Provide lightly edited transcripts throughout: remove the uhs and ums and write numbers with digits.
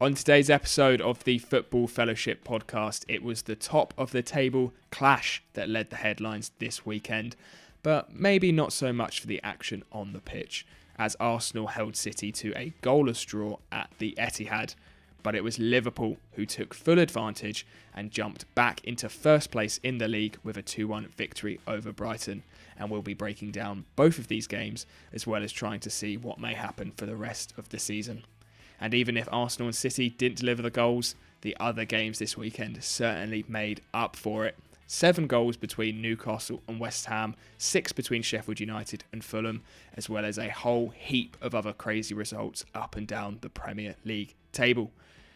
On today's episode of the Football Fellowship podcast, it was the top of the table clash that led the headlines this weekend, but maybe not so much for the action on the pitch, as Arsenal held City to a goalless draw at the Etihad. But it was Liverpool who took full advantage and jumped back into first place in the league with a 2-1 victory over Brighton. And we'll be breaking down both of these games, as well as trying to see what may happen for the rest of the season. And even if Arsenal and City didn't deliver the goals, the other games this weekend certainly made up for it. 7 goals between Newcastle and West Ham, 6 between Sheffield United and Fulham, as well as a whole heap of other crazy results up and down the Premier League table.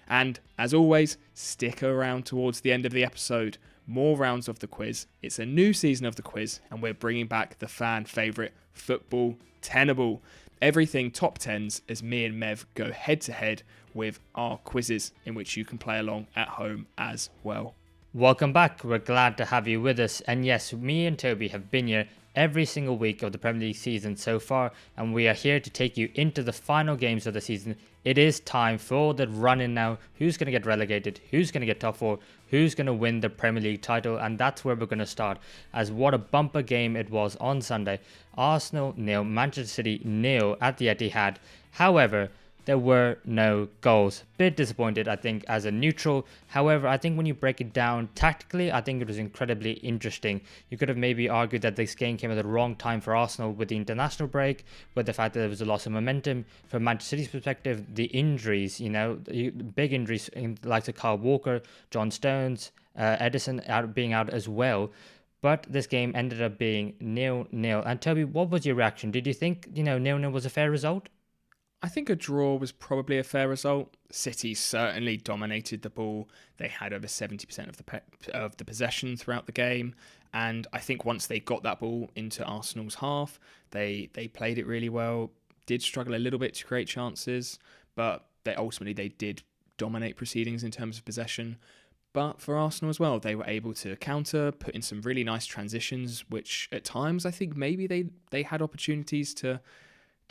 And as always, stick around towards the end of the episode. More rounds of the quiz. It's a new season of the quiz, and we're bringing back the fan favourite Football Tenable. Everything top 10s as me and Mev go head to head with our quizzes, in which you can play along at home as well. Welcome back. We're glad to have you with us. And yes, me and Toby have been here every single week of the Premier League season so far, and we are here to take you into the final games of the season. It is time for the run-in now. Who's going to get relegated? Who's going to get top 4? Who's going to win the Premier League title? And that's where we're going to start, as what a bumper game it was on Sunday. Arsenal 0, Manchester City 0 at the Etihad. However, there were no goals. Bit disappointed, I think, as a neutral. However, I think when you break it down tactically, I think it was incredibly interesting. You could have maybe argued that this game came at the wrong time for Arsenal with the international break, with the fact that there was a loss of momentum. From Manchester City's perspective, the injuries, big injuries in the likes of Kyle Walker, John Stones, Edison being out as well. But this game ended up being 0-0. And Toby, what was your reaction? Did you think, 0-0 was a fair result? I think a draw was probably a fair result. City certainly dominated the ball. They had over 70% of the possession throughout the game. And I think once they got that ball into Arsenal's half, they played it really well, did struggle a little bit to create chances, but they did dominate proceedings in terms of possession. But for Arsenal as well, they were able to counter, put in some really nice transitions, which at times I think maybe they had opportunities to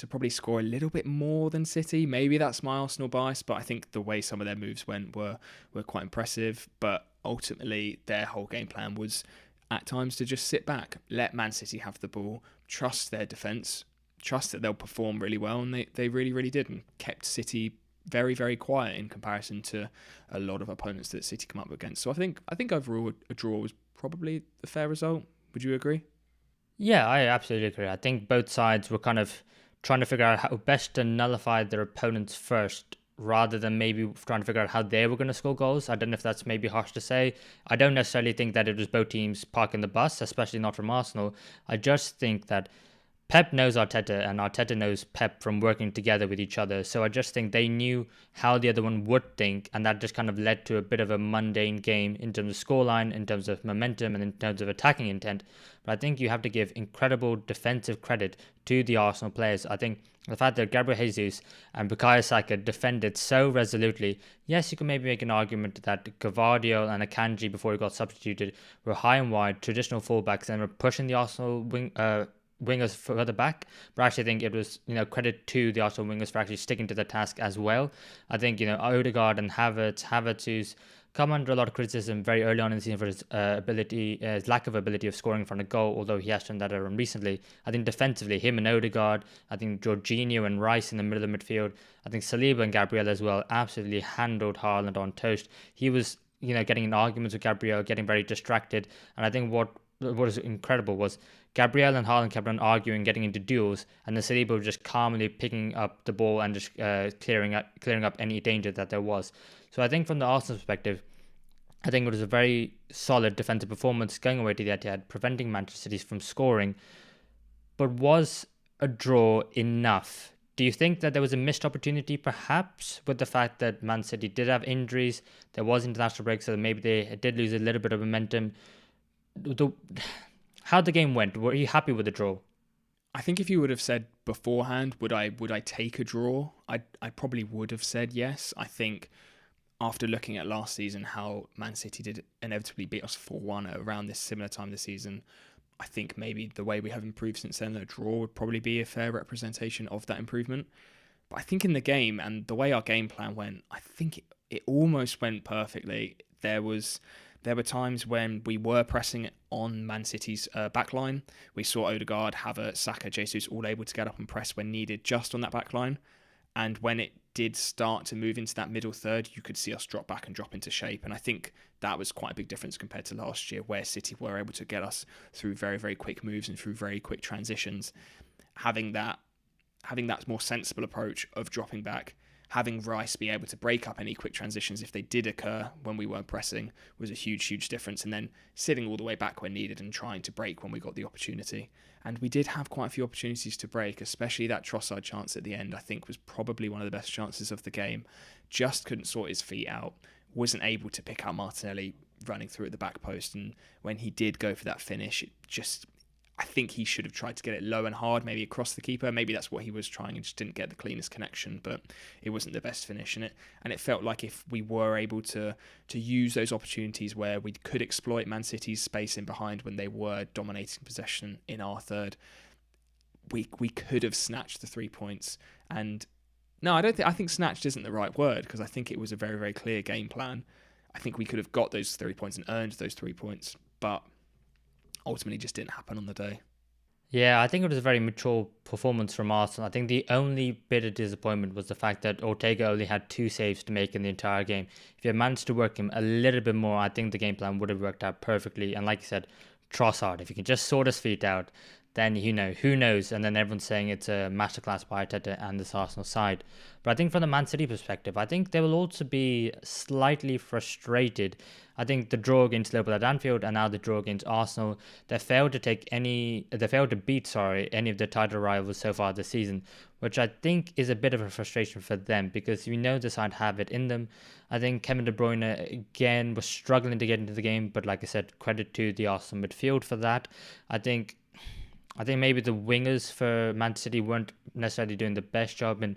probably score a little bit more than City. Maybe that's my Arsenal bias, but I think the way some of their moves went were quite impressive. But ultimately, their whole game plan was at times to just sit back, let Man City have the ball, trust their defence, trust that they'll perform really well, and they really, really did, and kept City very, very quiet in comparison to a lot of opponents that City come up against. So I think overall a draw was probably the fair result. Would you agree? Yeah, I absolutely agree. I think both sides were kind of trying to figure out how best to nullify their opponents first, rather than maybe trying to figure out how they were going to score goals. I don't know if that's maybe harsh to say. I don't necessarily think that it was both teams parking the bus, especially not from Arsenal. I just think that Pep knows Arteta, and Arteta knows Pep from working together with each other. So I just think they knew how the other one would think, and that just kind of led to a bit of a mundane game in terms of scoreline, in terms of momentum, and in terms of attacking intent. But I think you have to give incredible defensive credit to the Arsenal players. I think the fact that Gabriel Jesus and Bukayo Saka defended so resolutely. Yes, you can maybe make an argument that Gvardiol and Akanji, before he got substituted, were high and wide, traditional fullbacks, and were pushing the Arsenal wingers further back, but I actually think it was, credit to the Arsenal wingers for actually sticking to the task as well. I think, Odegaard and Havertz, who's come under a lot of criticism very early on in the season for his lack of ability of scoring in front of goal, although he has turned that around recently. I think defensively, him and Odegaard, I think Jorginho and Rice in the middle of the midfield, I think Saliba and Gabriel as well absolutely handled Haaland on toast. He was, getting in arguments with Gabriel, getting very distracted, and I think what was incredible was Gabriel and Haaland kept on arguing, getting into duels, and the Saliba were just calmly picking up the ball and just clearing up any danger that there was. So I think from the Arsenal perspective, I think it was a very solid defensive performance going away to the Etihad, preventing Manchester City from scoring. But was a draw enough? Do you think that there was a missed opportunity, perhaps, with the fact that Man City did have injuries, there was international break, so maybe they did lose a little bit of momentum? How the game went, were you happy with the draw? I think if you would have said beforehand, would I take a draw? I probably would have said yes. I think after looking at last season, how Man City did inevitably beat us 4-1 around this similar time this season, I think maybe the way we have improved since then, a draw would probably be a fair representation of that improvement. But I think in the game and the way our game plan went, I think it almost went perfectly. There were times when we were pressing on Man City's backline. We saw Odegaard, Havertz, Saka, Jesus all able to get up and press when needed just on that backline. And when it did start to move into that middle third, you could see us drop back and drop into shape. And I think that was quite a big difference compared to last year, where City were able to get us through very, very quick moves and through very quick transitions. Having that more sensible approach of dropping back, having Rice be able to break up any quick transitions if they did occur when we weren't pressing was a huge, huge difference. And then sitting all the way back when needed and trying to break when we got the opportunity. And we did have quite a few opportunities to break, especially that Trossard chance at the end, I think was probably one of the best chances of the game. Just couldn't sort his feet out, wasn't able to pick out Martinelli running through at the back post. And when he did go for that finish, I think he should have tried to get it low and hard, maybe across the keeper. Maybe that's what he was trying and just didn't get the cleanest connection, but it wasn't the best finish in it. And it felt like if we were able to use those opportunities where we could exploit Man City's space in behind when they were dominating possession in our third, we could have snatched the 3 points. And no, I think snatched isn't the right word, because I think it was a very, very clear game plan. I think we could have got those 3 points and earned those 3 points, but ultimately just didn't happen on the day. Yeah, I think it was a very mature performance from Arsenal. I think the only bit of disappointment was the fact that Ortega only had 2 saves to make in the entire game. If you had managed to work him a little bit more, I think the game plan would have worked out perfectly. And like you said, Trossard, if he can just sort his feet out, then who knows? And then everyone's saying it's a masterclass by Arteta and this Arsenal side. But I think from the Man City perspective, I think they will also be slightly frustrated. I think the draw against Liverpool at Anfield and now the draw against Arsenal, they failed to beat any of the title rivals so far this season, which I think is a bit of a frustration for them, because we know the side have it in them. I think Kevin De Bruyne again was struggling to get into the game, but like I said, credit to the Arsenal midfield for that. I think maybe the wingers for Man City weren't necessarily doing the best job in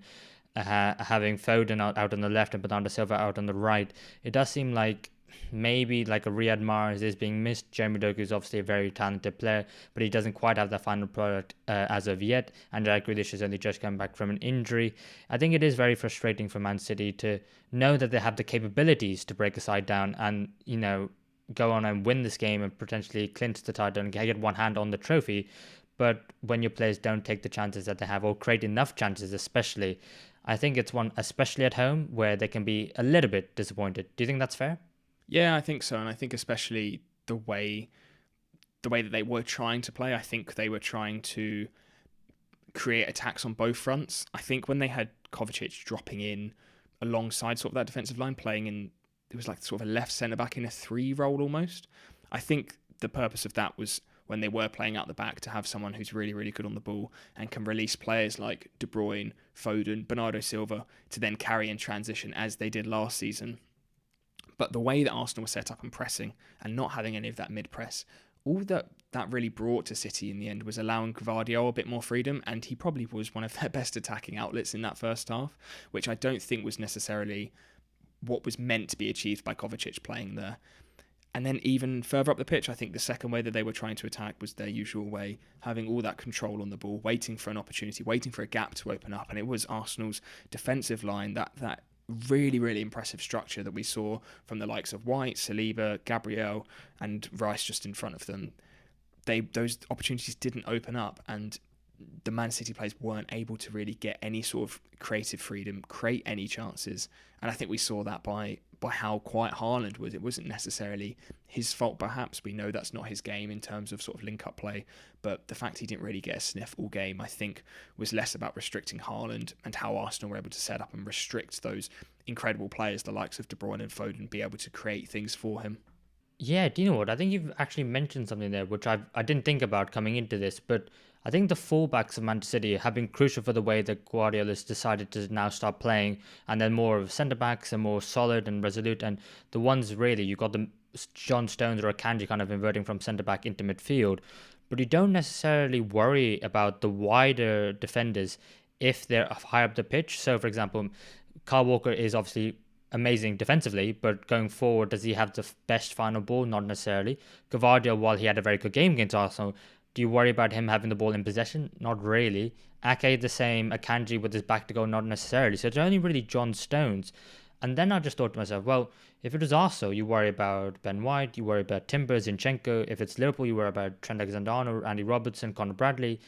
having Foden out on the left and Bernardo Silva out on the right. It does seem like maybe like a Riyad Mahrez is being missed. Jeremy Doku is obviously a very talented player, but he doesn't quite have that final product as of yet. And Jack Grealish is only just coming back from an injury. I think it is very frustrating for Man City to know that they have the capabilities to break a side down and, go on and win this game and potentially clinch the title and get one hand on the trophy. But when your players don't take the chances that they have, or create enough chances especially, I think it's one, especially at home, where they can be a little bit disappointed. Do you think that's fair? Yeah, I think so. And I think especially the way that they were trying to play, I think they were trying to create attacks on both fronts. I think when they had Kovacic dropping in alongside sort of that defensive line, playing in, it was like sort of a left centre-back in a 3 role almost. I think the purpose of that was when they were playing out the back to have someone who's really, really good on the ball and can release players like De Bruyne, Foden, Bernardo Silva to then carry in transition as they did last season. But the way that Arsenal were set up and pressing and not having any of that mid-press, all that really brought to City in the end was allowing Gvardiol a bit more freedom, and he probably was one of their best attacking outlets in that first half, which I don't think was necessarily what was meant to be achieved by Kovacic playing there. And then even further up the pitch, I think the second way that they were trying to attack was their usual way, having all that control on the ball, waiting for an opportunity, waiting for a gap to open up. And it was Arsenal's defensive line, that really, really impressive structure that we saw from the likes of White, Saliba, Gabriel, and Rice just in front of them. Those opportunities didn't open up, and the Man City players weren't able to really get any sort of creative freedom, create any chances. And I think we saw that by how quiet Haaland was. It wasn't necessarily his fault, perhaps. We know that's not his game in terms of sort of link-up play, but the fact he didn't really get a sniff all game, I think, was less about restricting Haaland and how Arsenal were able to set up and restrict those incredible players, the likes of De Bruyne and Foden, be able to create things for him. Yeah, do you know what? I think you've actually mentioned something there, which I didn't think about coming into this, but I think the fullbacks of Manchester City have been crucial for the way that Guardiola's decided to now start playing, and then more of centre-backs are more solid and resolute, and the ones really, you got the John Stones or Akanji kind of inverting from centre-back into midfield, but you don't necessarily worry about the wider defenders if they're high up the pitch. So, for example, Kyle Walker is obviously amazing defensively, but going forward, does he have the best final ball? Not necessarily. Gvardiol, while he had a very good game against Arsenal, Do you worry about him having the ball in possession? Not really. Ake the same, Akanji with his back to goal, not necessarily. So it's only really John Stones. And then I just thought to myself, well, if it was Arsenal, you worry about Ben White, you worry about Timber, Zinchenko. If it's Liverpool, you worry about Trent Alexander-Arnold, Andy Robertson, Conor Bradley.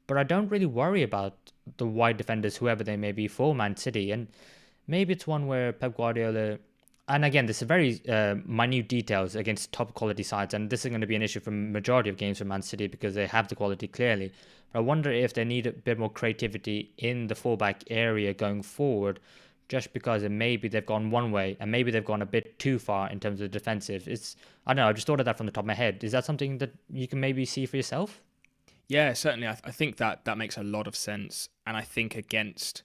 But I don't really worry about the wide defenders, whoever they may be, for Man City. And maybe it's one where Pep Guardiola... And again, this is very minute details against top quality sides, and this is going to be an issue for majority of games for Man City because they have the quality clearly. But I wonder if they need a bit more creativity in the fullback area going forward, just because maybe they've gone one way and maybe they've gone a bit too far in terms of the defensive. I don't know, I just thought of that from the top of my head. Is that something that you can maybe see for yourself? Yeah, certainly. I think that makes a lot of sense, and I think against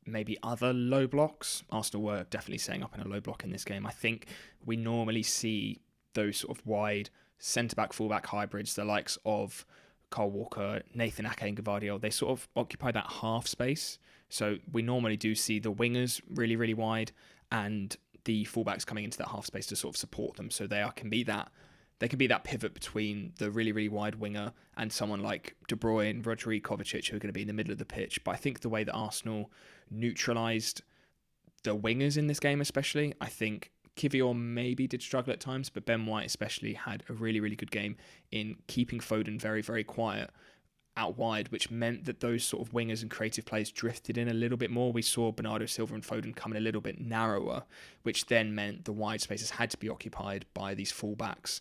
maybe other low blocks, Arsenal were definitely setting up in a low block in this game. I think we normally see those sort of wide centre-back, full-back hybrids, the likes of Kyle Walker, Nathan Ake and Gvardiol, they sort of occupy that half space. So we normally do see the wingers really, really wide and the fullbacks coming into that half space to sort of support them. So they can be that pivot between the really, really wide winger and someone like De Bruyne, Rodri, Kovacic, who are going to be in the middle of the pitch. But I think the way that Arsenal neutralised the wingers in this game especially, I think Kivior maybe did struggle at times, but Ben White especially had a really, really good game in keeping Foden very, very quiet out wide, which meant that those sort of wingers and creative players drifted in a little bit more. We saw Bernardo Silva and Foden coming a little bit narrower, which then meant the wide spaces had to be occupied by these fullbacks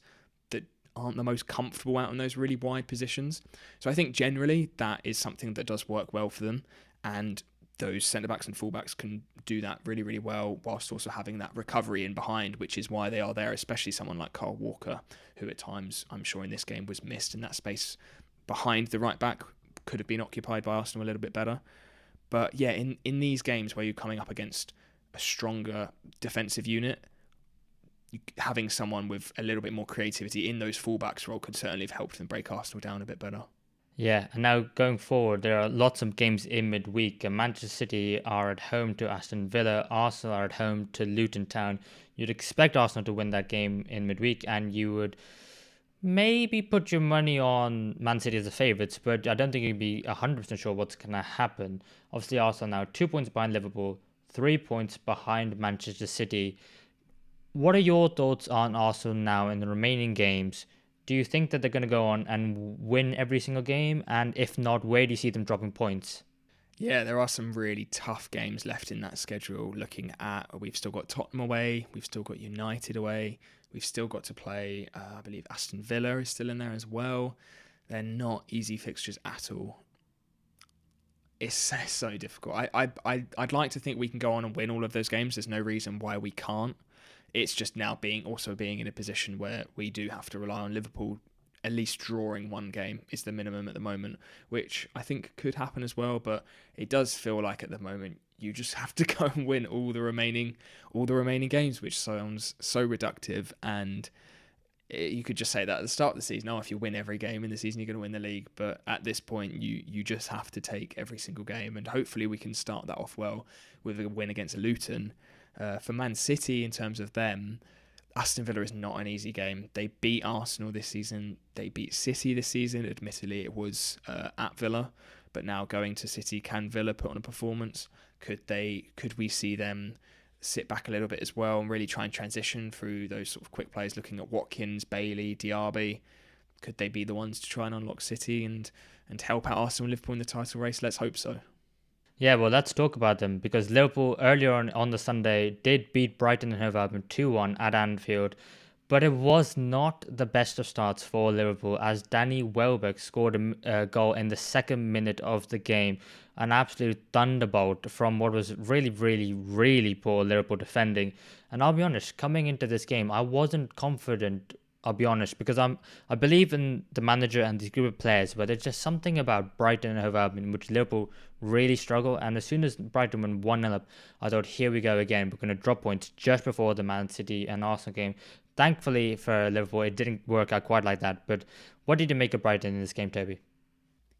that aren't the most comfortable out in those really wide positions. So I think generally that is something that does work well for them, and those centre-backs and full-backs can do that really, really well whilst also having that recovery in behind, which is why they are there, especially someone like Kyle Walker, who at times, I'm sure in this game, was missed in that space behind the right-back, could have been occupied by Arsenal a little bit better. But yeah, in these games where you're coming up against a stronger defensive unit, having someone with a little bit more creativity in those full-backs role could certainly have helped them break Arsenal down a bit better. Yeah, and now going forward, there are lots of games in midweek. Manchester City are at home to Aston Villa. Arsenal are at home to Luton Town. You'd expect Arsenal to win that game in midweek, and you would maybe put your money on Man City as the favourites, but I don't think you'd be 100% sure what's going to happen. Obviously, Arsenal now 2 points behind Liverpool, 3 points behind Manchester City. What are your thoughts on Arsenal now in the remaining games? Do you think that they're going to go on and win every single game? And if not, where do you see them dropping points? Yeah, there are some really tough games left in that schedule. Looking at, we've still got Tottenham away, we've still got United away, we've still got to play, I believe Aston Villa is still in there as well. They're not easy fixtures at all. It's so difficult. I'd like to think we can go on and win all of those games. There's no reason why we can't. It's just now being in a position where we do have to rely on Liverpool at least drawing one game is the minimum at the moment, which I think could happen as well. But it does feel like at the moment you just have to go and win all the remaining games, which sounds so reductive. And you could just say that at the start of the season, if you win every game in the season, you're going to win the league. But at this point, you just have to take every single game, and hopefully we can start that off well with a win against Luton. For Man City, in terms of them, Aston Villa is not an easy game. They beat Arsenal this season. They beat City this season. Admittedly, it was at Villa, but now going to City, can Villa put on a performance? Could we see them sit back a little bit as well and really try and transition through those sort of quick plays, looking at Watkins, Bailey, Diaby? Could they be the ones to try and unlock City and help out Arsenal and Liverpool in the title race? Let's hope so. Yeah, well, let's talk about them, because Liverpool earlier on the Sunday did beat Brighton and Hove Albion 2-1 at Anfield, but it was not the best of starts for Liverpool, as Danny Welbeck scored a goal in the second minute of the game. An absolute thunderbolt from what was really, really, really poor Liverpool defending. And I'll be honest, coming into this game, I wasn't confident, I'll be honest, because I believe in the manager and this group of players, but there's just something about Brighton and Hove Albion which Liverpool really struggle. And as soon as Brighton went 1-0 up, I thought, here we go again. We're going to drop points just before the Man City and Arsenal game. Thankfully for Liverpool, it didn't work out quite like that. But what did you make of Brighton in this game, Toby?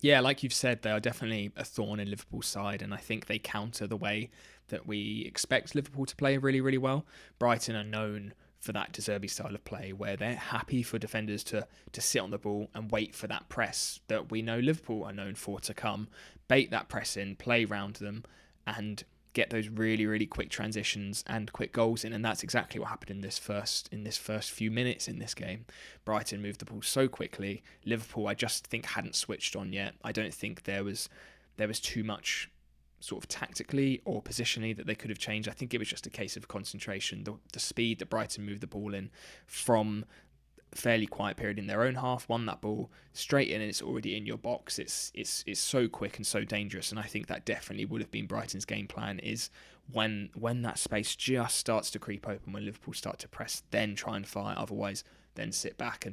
Yeah, like you've said, they are definitely a thorn in Liverpool's side, and I think they counter the way that we expect Liverpool to play really, really well. Brighton are known for that De Zerbi style of play, where they're happy for defenders to sit on the ball and wait for that press that we know Liverpool are known for to come, bait that press in, play round them, and get those really, really quick transitions and quick goals in. And that's exactly what happened in this first few minutes in this game. Brighton moved the ball so quickly. Liverpool, I just think, hadn't switched on yet. I don't think there was too much sort of tactically or positionally that they could have changed. I think it was just a case of concentration. The speed that Brighton moved the ball in from fairly quiet period in their own half, won that ball straight in, and it's already in your box. It's so quick and so dangerous, and I think that definitely would have been Brighton's game plan, is when that space just starts to creep open, when Liverpool start to press, then try and fire, otherwise then sit back.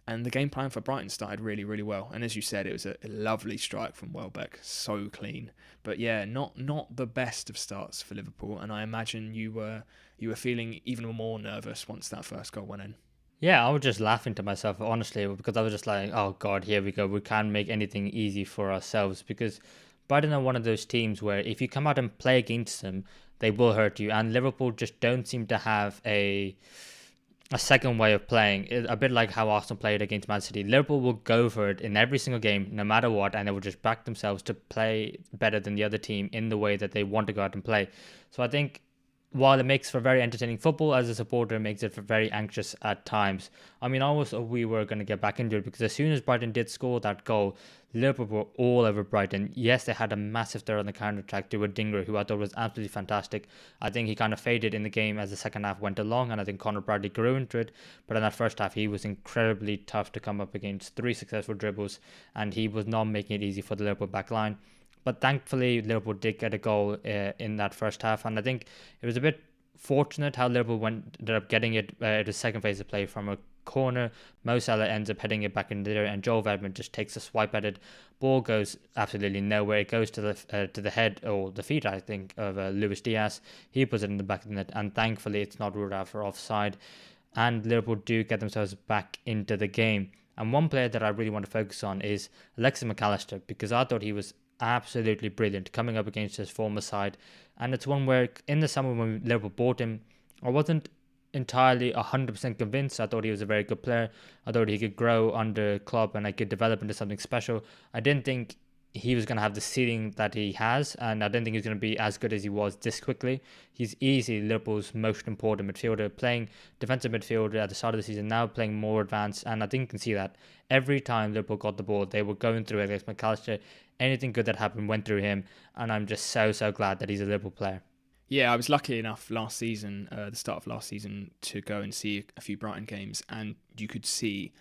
And the game plan for Brighton started really, really well. And as you said, it was a lovely strike from Welbeck, so clean. But yeah, not the best of starts for Liverpool, and I imagine you were feeling even more nervous once that first goal went in. Yeah, I was just laughing to myself, honestly, because I was just like, oh God, here we go. We can't make anything easy for ourselves, because Brighton are one of those teams where if you come out and play against them, they will hurt you. And Liverpool just don't seem to have a second way of playing. A bit like how Arsenal played against Man City. Liverpool will go for it in every single game, no matter what, and they will just back themselves to play better than the other team in the way that they want to go out and play. So I think while it makes for very entertaining football, as a supporter, it makes it for very anxious at times. I mean, I was we were going to get back into it, because as soon as Brighton did score that goal, Liverpool were all over Brighton. Yes, they had a massive threat on the counter-attack to Rordigo, who I thought was absolutely fantastic. I think he kind of faded in the game as the second half went along, and I think Conor Bradley grew into it. But in that first half, he was incredibly tough to come up against. 3 successful dribbles, and he was not making it easy for the Liverpool back line. But thankfully, Liverpool did get a goal in that first half. And I think it was a bit fortunate how Liverpool ended up getting it the second phase of play from a corner. Mo Salah ends up heading it back in there, and Joel Vedman just takes a swipe at it. Ball goes absolutely nowhere. It goes to the head, or the feet, I think, of Luis Diaz. He puts it in the back of the net, and thankfully it's not ruled out for offside. And Liverpool do get themselves back into the game. And one player that I really want to focus on is Alexis McAllister, because I thought he was absolutely brilliant coming up against his former side. And it's one where in the summer when Liverpool bought him, I wasn't entirely 100% convinced. I thought he was a very good player. I thought he could grow under Klopp and I could develop into something special. I didn't think he was going to have the ceiling that he has, and I didn't think he was going to be as good as he was this quickly. He's easily Liverpool's most important midfielder, playing defensive midfielder at the start of the season, now playing more advanced, and I think you can see that every time Liverpool got the ball, they were going through Alex McAllister. Anything good that happened went through him, and I'm just so glad that he's a Liverpool player. Yeah, I was lucky enough last season, the start of last season, to go and see a few Brighton games, and you could see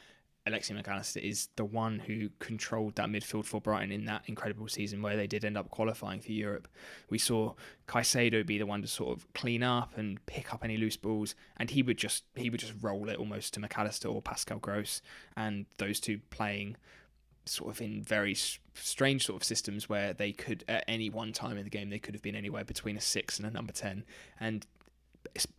Alexis McAllister is the one who controlled that midfield for Brighton in that incredible season where they did end up qualifying for Europe. We saw Caicedo be the one to sort of clean up and pick up any loose balls, and he would just roll it almost to McAllister or Pascal Gross, and those two playing sort of in very strange sort of systems where they could, at any one time in the game, they could have been anywhere between a 6 and a number 10. And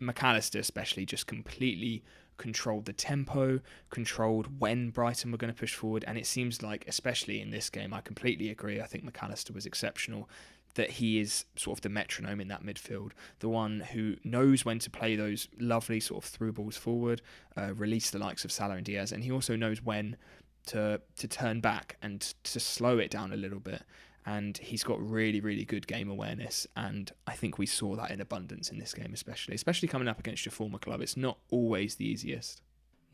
McAllister especially just completely controlled the tempo, controlled when Brighton were going to push forward. And it seems like, especially in this game, I completely agree. I think McAllister was exceptional, that he is sort of the metronome in that midfield, the one who knows when to play those lovely sort of through balls forward, release the likes of Salah and Diaz, and he also knows when to turn back and to slow it down a little bit. And he's got really, really good game awareness, and I think we saw that in abundance in this game, especially coming up against your former club. It's not always the easiest.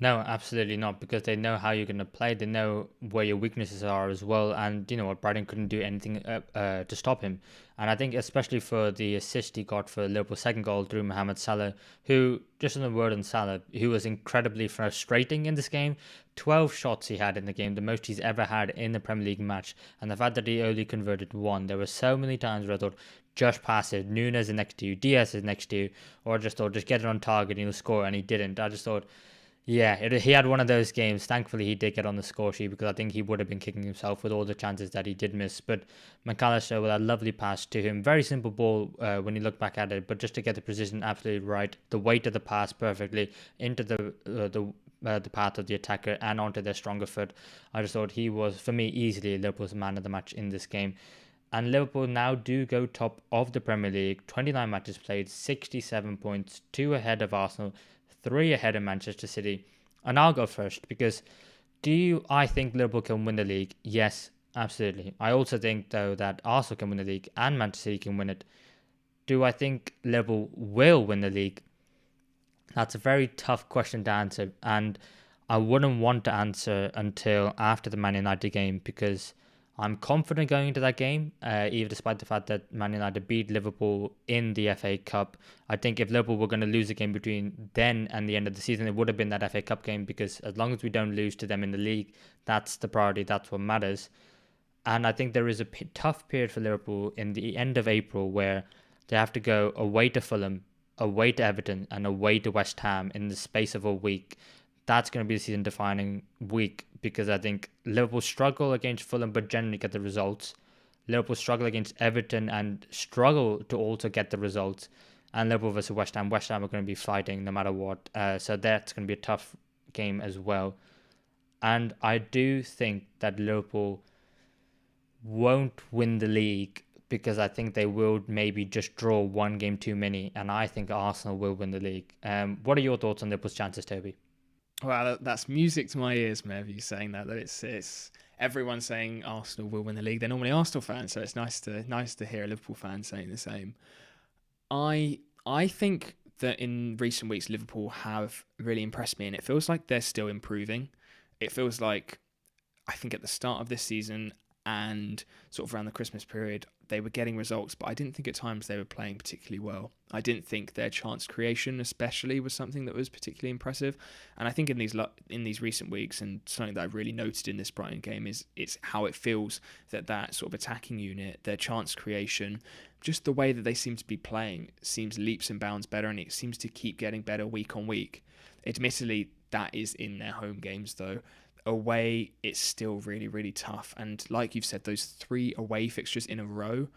No, absolutely not, because they know how you're going to play. They know where your weaknesses are as well. And you know what, Brighton couldn't do anything to stop him. And I think especially for the assist he got for Liverpool's second goal through Mohammed Salah, who, just on the word on Salah, who was incredibly frustrating in this game. 12 shots he had in the game, the most he's ever had in the Premier League match. And the fact that he only converted 1. There were so many times where I thought, just pass it, Nunez is next to you, Diaz is next to you. Or I just thought, just get it on target and he'll score. And he didn't. I just thought, yeah, he had one of those games. Thankfully, he did get on the score sheet, because I think he would have been kicking himself with all the chances that he did miss. But McAllister with a lovely pass to him. Very simple ball when you look back at it, but just to get the precision absolutely right. The weight of the pass perfectly into the path of the attacker and onto their stronger foot. I just thought he was, for me, easily Liverpool's man of the match in this game. And Liverpool now do go top of the Premier League. 29 matches played, 67 points, 2 ahead of Arsenal, 3 ahead of Manchester City. And I'll go first because I think Liverpool can win the league? Yes, absolutely. I also think, though, that Arsenal can win the league and Manchester City can win it. Do I think Liverpool will win the league? That's a very tough question to answer. And I wouldn't want to answer until after the Man United game because I'm confident going into that game, even despite the fact that Man United beat Liverpool in the FA Cup. I think if Liverpool were going to lose a game between then and the end of the season, it would have been that FA Cup game because as long as we don't lose to them in the league, that's the priority, that's what matters. And I think there is a tough period for Liverpool in the end of April where they have to go away to Fulham, away to Everton, and away to West Ham in the space of a week. That's going to be the season-defining week because I think Liverpool struggle against Fulham but generally get the results. Liverpool struggle against Everton and struggle to also get the results. And Liverpool versus West Ham. West Ham are going to be fighting no matter what. So that's going to be a tough game as well. And I do think that Liverpool won't win the league because I think they will maybe just draw one game too many. And I think Arsenal will win the league. What are your thoughts on Liverpool's chances, Toby? Well, that's music to my ears, Mev. You saying that it's everyone saying Arsenal will win the league. They're normally Arsenal fans, so it's nice to hear a Liverpool fan saying the same. I think that in recent weeks Liverpool have really impressed me, and it feels like they're still improving. It feels like I think at the start of this season and sort of around the Christmas period, they were getting results, but I didn't think at times they were playing particularly well. I didn't think their chance creation especially was something that was particularly impressive. And I think in these recent weeks, and something that I've really noted in this Brighton game is it's how it feels that sort of attacking unit, their chance creation, just the way that they seem to be playing seems leaps and bounds better, and it seems to keep getting better week on week. Admittedly, that is in their home games though. Away, it's still really, really tough. And like you've said, those 3 away fixtures in a row,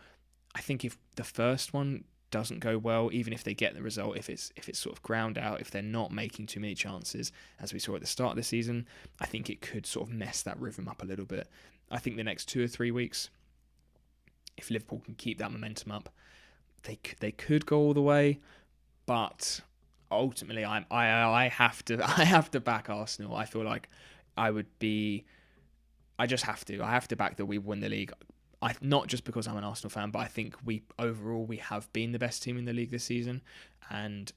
I think if the first one doesn't go well, even if they get the result, if it's sort of ground out, if they're not making too many chances, as we saw at the start of the season, I think it could sort of mess that rhythm up a little bit. I think the next 2 or 3 weeks, if Liverpool can keep that momentum up, they could go all the way, but ultimately, I have to back Arsenal. I feel like I just have to. I have to back that we win the league. Not just because I'm an Arsenal fan, but I think we have been the best team in the league this season. And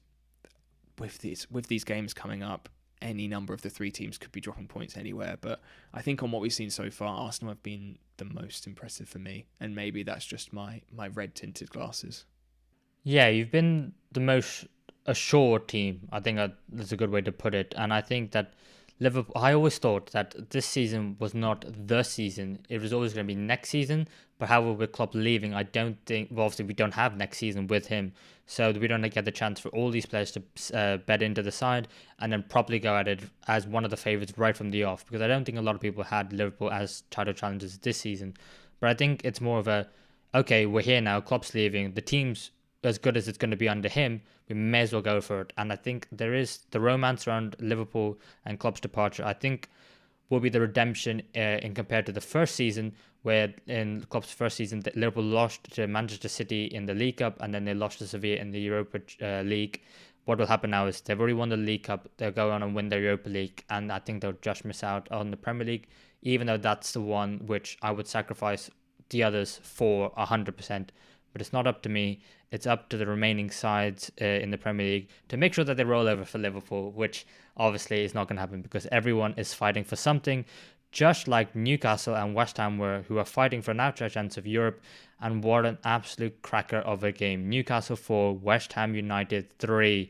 with these games coming up, any number of the 3 teams could be dropping points anywhere. But I think on what we've seen so far, Arsenal have been the most impressive for me. And maybe that's just my red tinted glasses. Yeah, you've been the most assured team. I think that's a good way to put it. And I think that Liverpool, I always thought that this season was not the season. It was always going to be next season. But however, with Klopp leaving, I don't think, well, obviously we don't have next season with him. So we don't get the chance for all these players to bet into the side and then properly go at it as one of the favourites right from the off. Because I don't think a lot of people had Liverpool as title challengers this season. But I think it's more of okay, we're here now, Klopp's leaving, the team's as good as it's going to be under him, we may as well go for it. And I think there is the romance around Liverpool and Klopp's departure, I think will be the redemption in compared to the first season, where in Klopp's first season, Liverpool lost to Manchester City in the League Cup and then they lost to Sevilla in the Europa League. What will happen now is they've already won the League Cup, they'll go on and win the Europa League, and I think they'll just miss out on the Premier League, even though that's the one which I would sacrifice the others for 100%. But it's not up to me. It's up to the remaining sides in the Premier League to make sure that they roll over for Liverpool, which obviously is not going to happen because everyone is fighting for something, just like Newcastle and West Ham were, who are fighting for an outright chance of Europe. And what an absolute cracker of a game. Newcastle 4, West Ham United 3.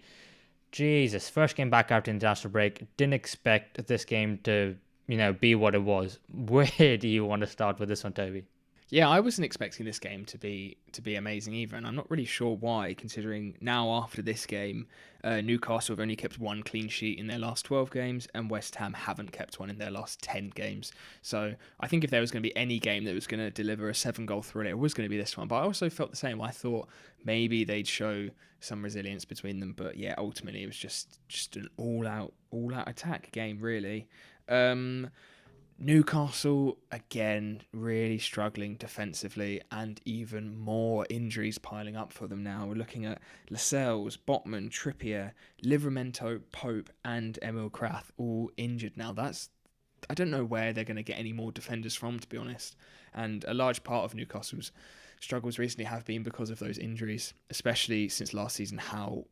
Jesus, first game back after international break. Didn't expect this game to, be what it was. Where do you want to start with this one, Toby? Yeah, I wasn't expecting this game to be amazing either, and I'm not really sure why, considering now after this game, Newcastle have only kept 1 clean sheet in their last 12 games, and West Ham haven't kept one in their last 10 games. So I think if there was going to be any game that was going to deliver a 7-goal thriller, it was going to be this one. But I also felt the same. I thought maybe they'd show some resilience between them, but yeah, ultimately it was just an all-out attack game, really. Newcastle, again, really struggling defensively, and even more injuries piling up for them now. We're looking at Lascelles, Botman, Trippier, Livramento, Pope, and Emil Krath all injured now. I don't know where they're going to get any more defenders from, to be honest. And a large part of Newcastle's struggles recently have been because of those injuries, especially since last season, how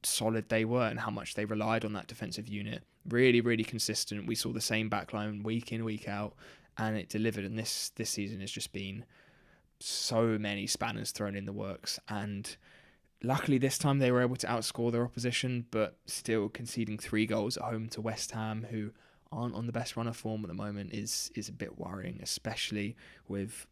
solid they were and how much they relied on that defensive unit. Really, really consistent. We saw the same backline week in, week out, and it delivered. And this season has just been so many spanners thrown in the works. And luckily this time they were able to outscore their opposition, but still conceding 3 goals at home to West Ham, who aren't on the best run of form at the moment, is a bit worrying, especially with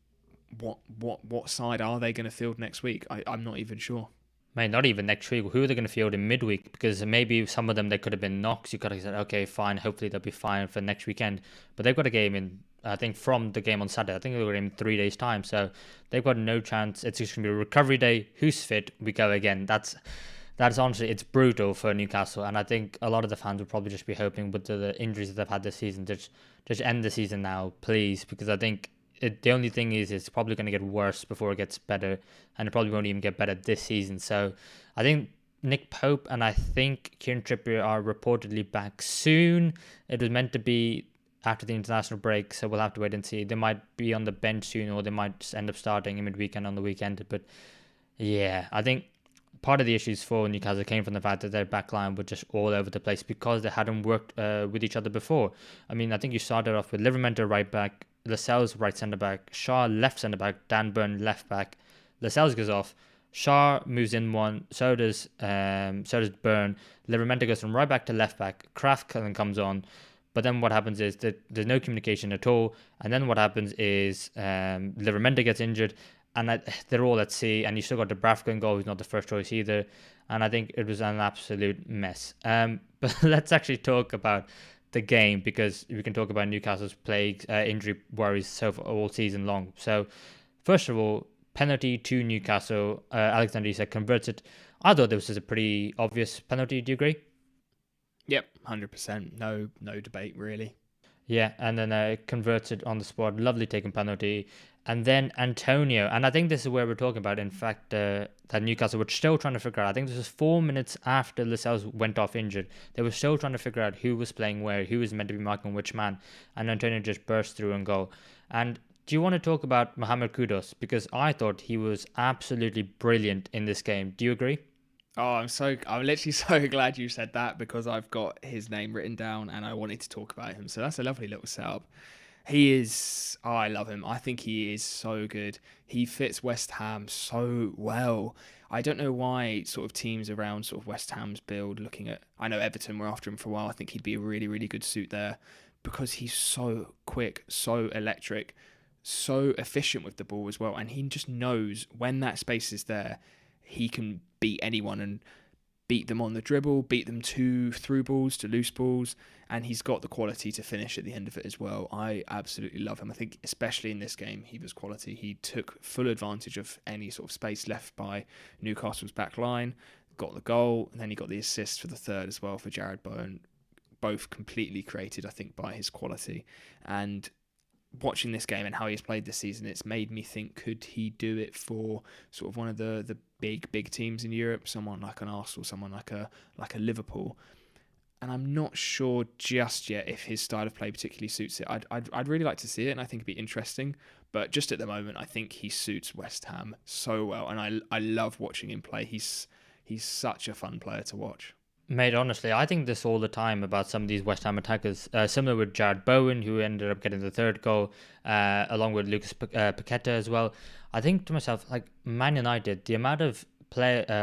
what side are they going to field next week? I'm not even sure. Mate, not even next week. Who are they going to field in midweek? Because maybe some of them, they could have been knocks. You could have said, okay, fine, hopefully they'll be fine for next weekend. But they've got a game in, I think, from the game on Saturday. I think they've got in 3 days' time. So they've got no chance. It's just going to be a recovery day. Who's fit? We go again. That's honestly, it's brutal for Newcastle. And I think a lot of the fans will probably just be hoping with the injuries that they've had this season, just end the season now, please. Because I think the only thing is it's probably going to get worse before it gets better, and it probably won't even get better this season. So I think Nick Pope and I think Kieran Trippier are reportedly back soon. It was meant to be after the international break, so we'll have to wait and see. They might be on the bench soon, or they might just end up starting in midweekend on the weekend. But yeah, I think part of the issues for Newcastle came from the fact that their backline were just all over the place because they hadn't worked with each other before. I mean, I think you started off with Livramento right back, Lascelles right centre back, Shaw left centre back, Dan Burn left back. Lascelles goes off, Shaw moves in one, so does Burn. Livramento goes from right back to left back. Kraft then comes on, but then what happens is that there's no communication at all. And then what happens is Livramento gets injured, and they're all at sea. And you still got Dubravka in goal, who's not the first choice either. And I think it was an absolute mess. But let's actually talk about the game, because we can talk about Newcastle's injury worries all season long. So first of all, penalty to Newcastle. Alexander Isak converts it. I thought this was a pretty obvious penalty. Do you agree? Yep, 100%. No debate really. Yeah, and then converts it on the spot. Lovely taken penalty. And then Antonio. And I think this is where we're talking about, in fact, that Newcastle were still trying to figure out. I think this was 4 minutes after Lascelles went off injured. They were still trying to figure out who was playing where, who was meant to be marking which man. And Antonio just burst through and goal. And do you want to talk about Mohamed Kudus? Because I thought he was absolutely brilliant in this game. Do you agree? Oh, I'm literally so glad you said that, because I've got his name written down and I wanted to talk about him. So that's a lovely little setup. I love him. I think he is so good. He fits West Ham so well. I don't know why sort of teams around sort of West Ham's build, I know Everton were after him for a while. I think he'd be a really, really good suit there, because he's so quick, so electric, so efficient with the ball as well. And he just knows when that space is there, he can beat anyone and beat them on the dribble, beat them to through balls, to loose balls, and he's got the quality to finish at the end of it as well. I absolutely love him. I think especially in this game, he was quality. He took full advantage of any sort of space left by Newcastle's back line, got the goal, and then he got the assist for the third as well for Jared Bowen. Both completely created, I think, by his quality. And watching this game and how he's played this season, it's made me think, could he do it for sort of one of the big teams in Europe, someone like an Arsenal, someone like a Liverpool? And I'm not sure just yet if his style of play particularly suits it. I'd really like to see it, and I think it'd be interesting. But just at the moment, I think he suits West Ham so well, and I love watching him play. He's such a fun player to watch. Mate, honestly, I think this all the time about some of these West Ham attackers. Similar with Jared Bowen, who ended up getting the third goal, along with Lucas Paqueta as well. I think to myself, like Man United, the amount of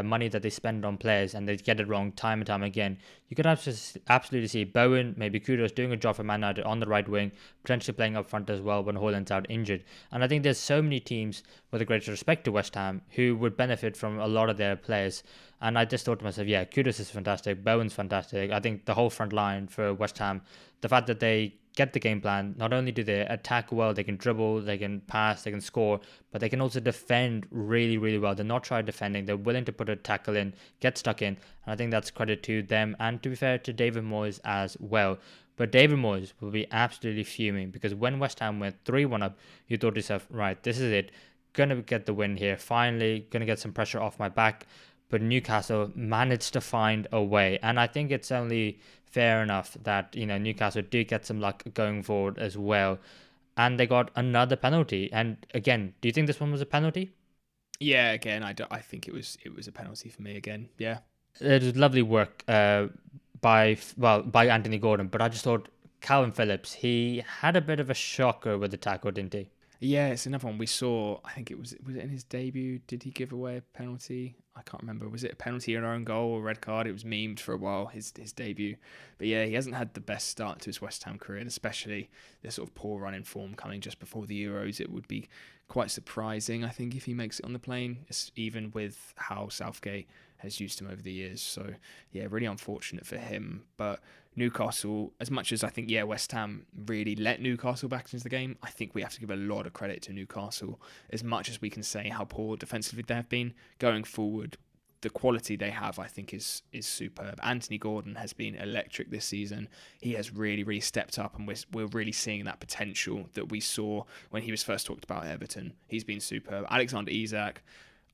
money that they spend on players and they get it wrong time and time again, you could absolutely see Bowen, maybe Kudus doing a job for Man United on the right wing, potentially playing up front as well when Haaland's out injured. And I think there's so many teams, with a great respect to West Ham, who would benefit from a lot of their players. And I just thought to myself, yeah, Kudus is fantastic, Bowen's fantastic. I think the whole front line for West Ham, the fact that they get the game plan, not only do they attack well, they can dribble, they can pass, they can score, but they can also defend really, really well. They're not shy defending, they're willing to put a tackle in, get stuck in, and I think that's credit to them, and to be fair, to David Moyes as well. But David Moyes will be absolutely fuming because when West Ham went 3-1 up, you thought to yourself, right, this is it. Going to get the win here. Finally, going to get some pressure off my back. But Newcastle managed to find a way. And I think it's only fair enough that, Newcastle do get some luck going forward as well. And they got another penalty. And again, do you think this one was a penalty? Yeah, again, I think it was a penalty for me again. Yeah. It was lovely work by Anthony Gordon. But I just thought Calvin Phillips, he had a bit of a shocker with the tackle, didn't he? Yeah, it's another one we saw. I think was it in his debut? Did he give away a penalty? I can't remember. Was it a penalty on our own goal or a red card? It was memed for a while, his debut. But yeah, he hasn't had the best start to his West Ham career, and especially the sort of poor run in form coming just before the Euros. It would be quite surprising, I think, if he makes it on the plane, even with how Southgate has used him over the years. So yeah, really unfortunate for him. But Newcastle, as much as I think, West Ham really let Newcastle back into the game, I think we have to give a lot of credit to Newcastle. As much as we can say how poor defensively they have been, going forward, the quality they have, I think, is superb. Anthony Gordon has been electric this season. He has really, really stepped up, and we're really seeing that potential that we saw when he was first talked about at Everton. He's been superb. Alexander Isak,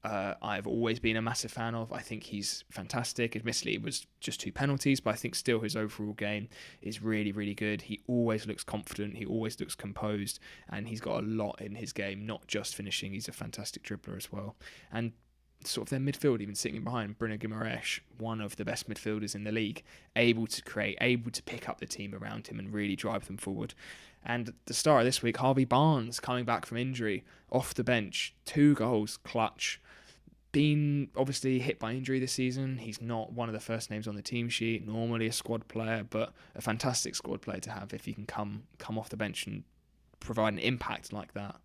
I've always been a massive fan of. I think he's fantastic. Admittedly, it was just 2 penalties, but I think still his overall game is really, really good. He always looks confident. He always looks composed, and he's got a lot in his game, not just finishing. He's a fantastic dribbler as well. And sort of their midfield, even sitting behind Bruno Guimaraes, one of the best midfielders in the league, able to create, able to pick up the team around him and really drive them forward. And the star of this week, Harvey Barnes, coming back from injury, off the bench, 2 goals, clutch. Been obviously hit by injury this season. He's not one of the first names on the team sheet, normally a squad player, but a fantastic squad player to have if he can come off the bench and provide an impact like that.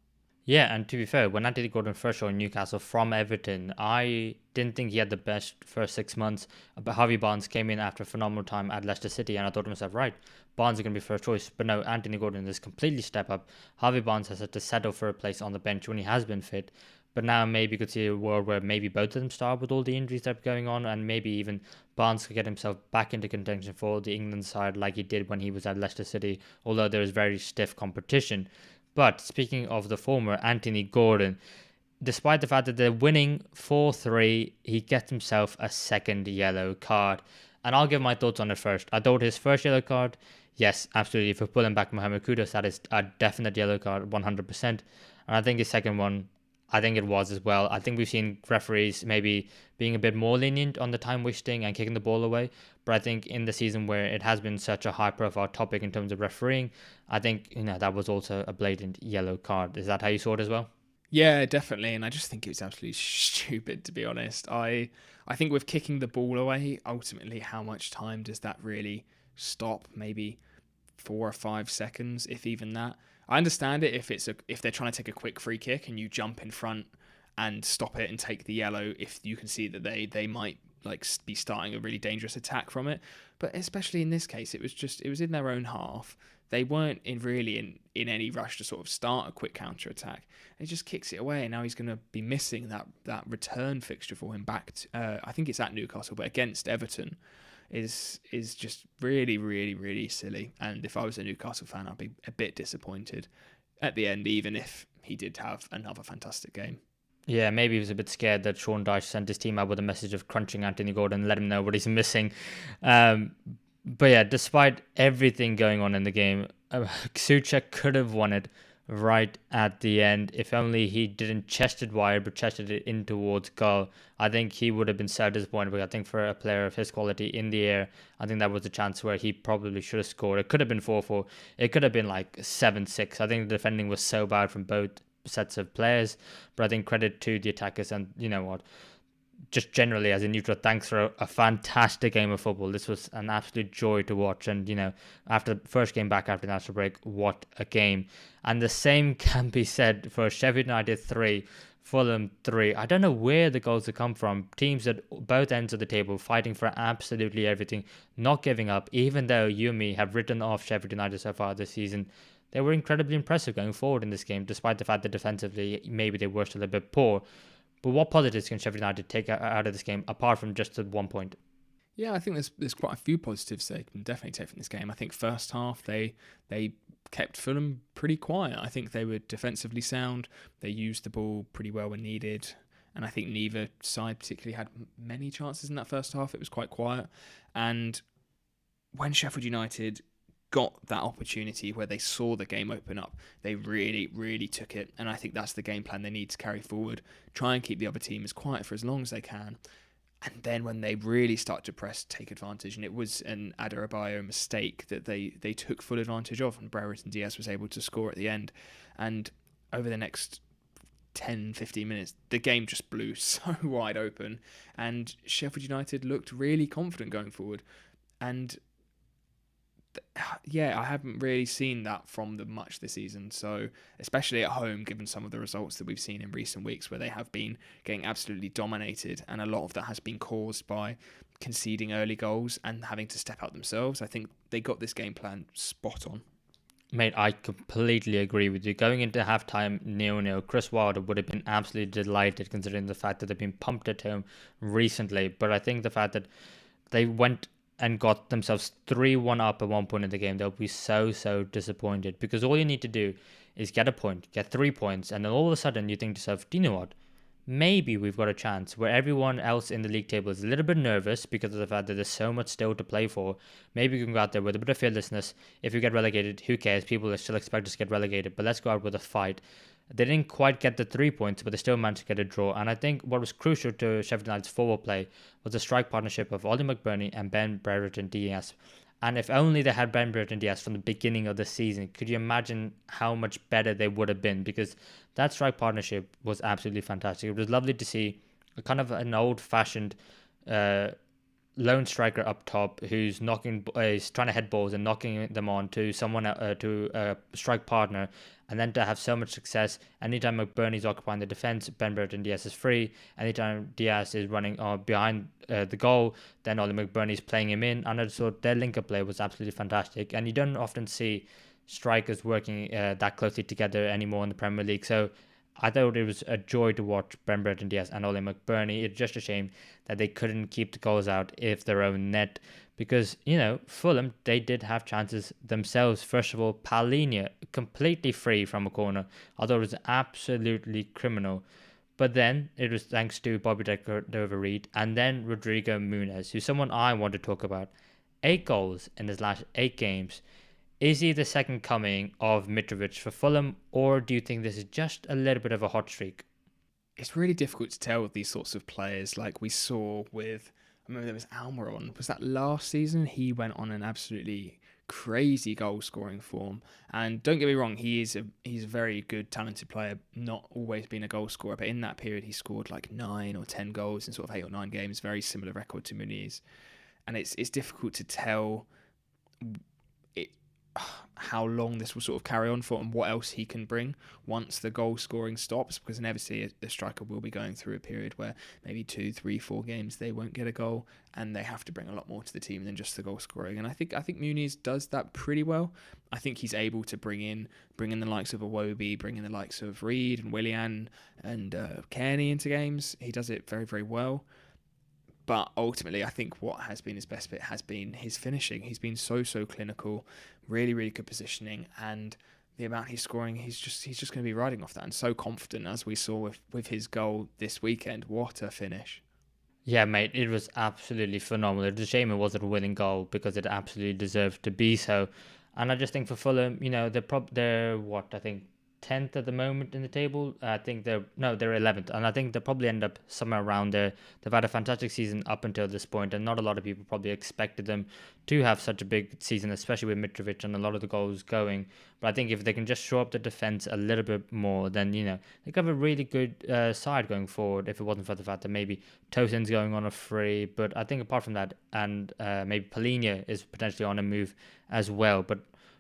Yeah, and to be fair, when Anthony Gordon first joined Newcastle from Everton, I didn't think he had the best first 6 months. But Harvey Barnes came in after a phenomenal time at Leicester City, and I thought to myself, right, Barnes is going to be first choice. But no, Anthony Gordon has completely stepped up. Harvey Barnes has had to settle for a place on the bench when he has been fit. But now maybe you could see a world where maybe both of them start with all the injuries that are going on, and maybe even Barnes could get himself back into contention for the England side like he did when he was at Leicester City, although there is very stiff competition. But speaking of the former Anthony Gordon, despite the fact that they're winning 4-3, he gets himself a second yellow card. And I'll give my thoughts on it first. I thought his first yellow card, yes, absolutely, for pulling back Mohamed Kudus, that is a definite yellow card, 100%. And I think his second one, I think it was as well. I think we've seen referees maybe being a bit more lenient on the time wasting and kicking the ball away. But I think in the season where it has been such a high profile topic in terms of refereeing, I think, that was also a blatant yellow card. Is that how you saw it as well? Yeah, definitely. And I just think it was absolutely stupid, to be honest. I think with kicking the ball away, ultimately, how much time does that really stop? Maybe 4 or 5 seconds, if even that. I understand it if they're trying to take a quick free kick and you jump in front and stop it and take the yellow, if you can see that they might be starting a really dangerous attack from it. But especially in this case, it was in their own half. They weren't in any rush to sort of start a quick counter attack. He just kicks it away, and now he's going to be missing that return fixture for him back. I think it's at Newcastle, but against Everton. Is just really, really, really silly. And if I was a Newcastle fan, I'd be a bit disappointed at the end, even if he did have another fantastic game. Yeah, maybe he was a bit scared that Sean Dyche sent his team out with a message of crunching Anthony Gordon and let him know what he's missing. But yeah, despite everything going on in the game, Souček could have won it right at the end. If only he didn't chest it wide, but chested it in towards goal. I think he would have been so disappointed. But I think for a player of his quality in the air, I think that was a chance where he probably should have scored. It could have been 4-4. It could have been like 7-6. I think the defending was so bad from both sets of players. But I think credit to the attackers, and you know what, just generally as a neutral, thanks for a fantastic game of football. This was an absolute joy to watch. And, after the first game back after the national break, what a game. And the same can be said for Sheffield United 3, Fulham 3. I don't know where the goals have come from. Teams at both ends of the table fighting for absolutely everything, not giving up, even though you and me have written off Sheffield United so far this season. They were incredibly impressive going forward in this game, despite the fact that defensively maybe they were still a bit poor. But what positives can Sheffield United take out of this game, apart from just the 1 point? Yeah, I think there's quite a few positives they can definitely take from this game. I think first half they kept Fulham pretty quiet. I think they were defensively sound. They used the ball pretty well when needed. And I think neither side particularly had many chances in that first half. It was quite quiet. And when Sheffield United got that opportunity where they saw the game open up, they really, really took it. And I think that's the game plan they need to carry forward. Try and keep the other team as quiet for as long as they can. And then when they really start to press, take advantage. And it was an Adebayo mistake that they took full advantage of. And Brereton Diaz was able to score at the end. And over the next 10, 15 minutes, the game just blew so wide open. And Sheffield United looked really confident going forward. And I haven't really seen that from them much this season. So, especially at home, given some of the results that we've seen in recent weeks where they have been getting absolutely dominated, and a lot of that has been caused by conceding early goals and having to step out themselves. I think they got this game plan spot on. Mate, I completely agree with you. Going into halftime 0-0, Chris Wilder would have been absolutely delighted considering the fact that they've been pumped at home recently. But I think the fact that they went and got themselves 3-1 up at one point in the game, they'll be so disappointed, because all you need to do is get a point, get 3 points, and then all of a sudden you think to yourself, do you know what? Maybe we've got a chance, where everyone else in the league table is a little bit nervous because of the fact that there's so much still to play for. Maybe you can go out there with a bit of fearlessness. If you get relegated, who cares? People still expect us to get relegated, but let's go out with a fight. They didn't quite get the 3 points, but they still managed to get a draw. And I think what was crucial to Sheffield United's forward play was the strike partnership of Ollie McBurney and Ben Brereton Diaz. And if only they had Ben Brereton Diaz from the beginning of the season, could you imagine how much better they would have been? Because that strike partnership was absolutely fantastic. It was lovely to see a kind of an old-fashioned lone striker up top who's is trying to head balls and knocking them on to someone to a strike partner, and then to have so much success. Anytime McBurney's occupying the defense, Ben Brereton Diaz is free. Anytime Diaz is running behind the goal, then Ollie McBurney's playing him in. And I thought their link-up play was absolutely fantastic. And you don't often see strikers working that closely together anymore in the Premier League. So I thought it was a joy to watch Ben Brereton Diaz and Ollie McBurney. It's just a shame that they couldn't keep the goals out if their own net. Because, Fulham, they did have chances themselves. First of all, Palhinha, completely free from a corner. I thought it was absolutely criminal. But then it was thanks to Bobby Decker-Reed and then Rordigo Muniz, who's someone I want to talk about. 8 goals in his last 8 games. Is he the second coming of Mitrovic for Fulham, or do you think this is just a little bit of a hot streak? It's really difficult to tell with these sorts of players, like we saw with, I remember there was Almiron. Was that last season? He went on an absolutely crazy goal scoring form. And don't get me wrong, he's a very good, talented player, not always been a goal scorer, but in that period he scored like 9 or 10 goals in sort of 8 or 9 games, very similar record to Muniz. And it's difficult to tell how long this will sort of carry on for and what else he can bring once the goal scoring stops, because inevitably the striker will be going through a period where maybe 2, 3, 4 games they won't get a goal and they have to bring a lot more to the team than just the goal scoring. And I think Muniz does that pretty well. I think he's able to bring in the likes of Iwobi, bring in the likes of Reed and Willian and Kearney into games. He does it very, very well. But ultimately, I think what has been his best bit has been his finishing. He's been so clinical, really, really good positioning, and the amount he's scoring, he's just going to be riding off that, and so confident, as we saw with his goal this weekend. What a finish. Yeah, mate, it was absolutely phenomenal. It's a shame it wasn't a winning goal because it absolutely deserved to be so. And I just think for Fulham, they're 10th at the moment in the table. I think they're 11th, and I think they'll probably end up somewhere around there. They've had a fantastic season up until this point, and not a lot of people probably expected them to have such a big season, especially with Mitrovic and a lot of the goals going. But I think if they can just shore up the defense a little bit more, then they could have a really good side going forward. If it wasn't for the fact that maybe Tosin's going on a free, but I think apart from that, and maybe Palhinha is potentially on a move as well, but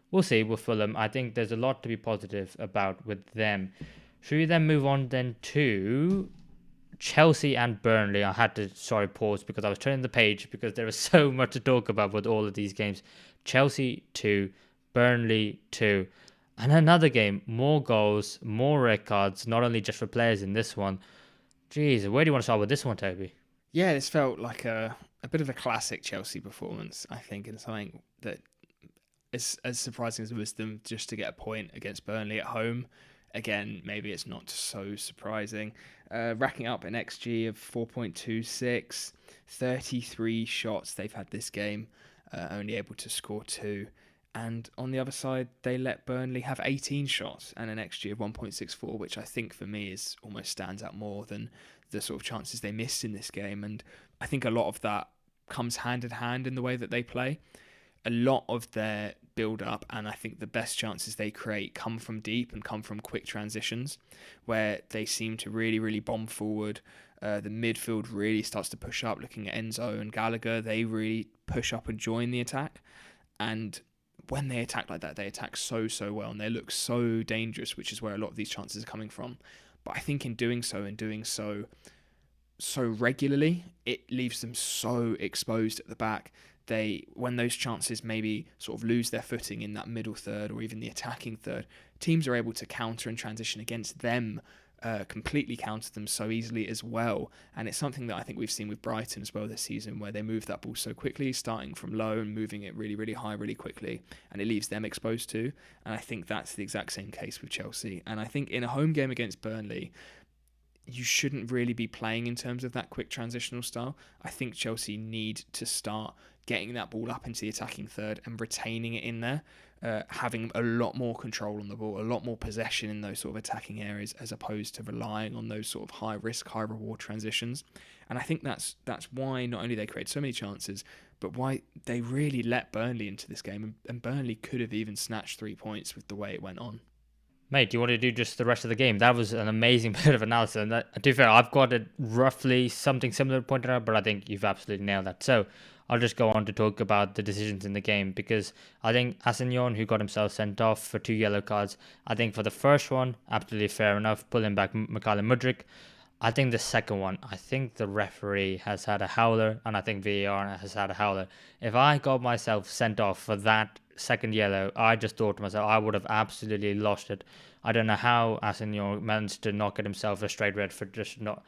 we'll see with Fulham. I think there's a lot to be positive about with them. Should we then move on then to Chelsea and Burnley? I had to, pause because I was turning the page because there was so much to talk about with all of these games. Chelsea 2, Burnley 2. And another game, more goals, more red cards, not only just for players in this one. Jeez, where do you want to start with this one, Toby? Yeah, this felt like a a bit of a classic Chelsea performance, I think, and something that is as surprising as it was them just to get a point against Burnley at home. Again, maybe it's not so surprising. Racking up an XG of 4.26, 33 shots they've had this game, only able to score 2. And on the other side, they let Burnley have 18 shots and an XG of 1.64, which I think for me is almost stands out more than the sort of chances they missed in this game. And I think a lot of that comes hand in hand in the way that they play. A lot of their build-up and I think the best chances they create come from deep and come from quick transitions where they seem to really, really bomb forward. The midfield really starts to push up. Looking at Enzo and Gallagher, they really push up and join the attack. And when they attack like that, they attack so well and they look so dangerous, which is where a lot of these chances are coming from. But I think in doing so regularly, it leaves them so exposed at the back. When those chances maybe sort of lose their footing in that middle third or even the attacking third, teams are able to counter and transition against them, completely counter them so easily as well. And it's something that I think we've seen with Brighton as well this season, where they move that ball so quickly, starting from low and moving it really, really high really quickly, and it leaves them exposed too. And I think that's the exact same case with Chelsea. And I think in a home game against Burnley, you shouldn't really be playing in terms of that quick transitional style. I think Chelsea need to start getting that ball up into the attacking third and retaining it in there, having a lot more control on the ball, a lot more possession in those sort of attacking areas, as opposed to relying on those sort of high risk, high reward transitions. And I think that's why not only they create so many chances, but why they really let Burnley into this game, and Burnley could have even snatched 3 points with the way it went on. Mate, do you want to do just the rest of the game? That was an amazing bit of analysis. And to be fair, I've got it roughly something similar pointed out, but I think you've absolutely nailed that. So I'll just go on to talk about the decisions in the game, because I think Aston, who got himself sent off for 2 yellow cards, I think for the first one, absolutely fair enough, pulling back Mykhailo Mudryk. I think the second one, I think the referee has had a howler, and I think VAR has had a howler. If I got myself sent off for that second yellow, I just thought to myself, I would have absolutely lost it. I don't know how Aston managed to not get himself a straight red for just not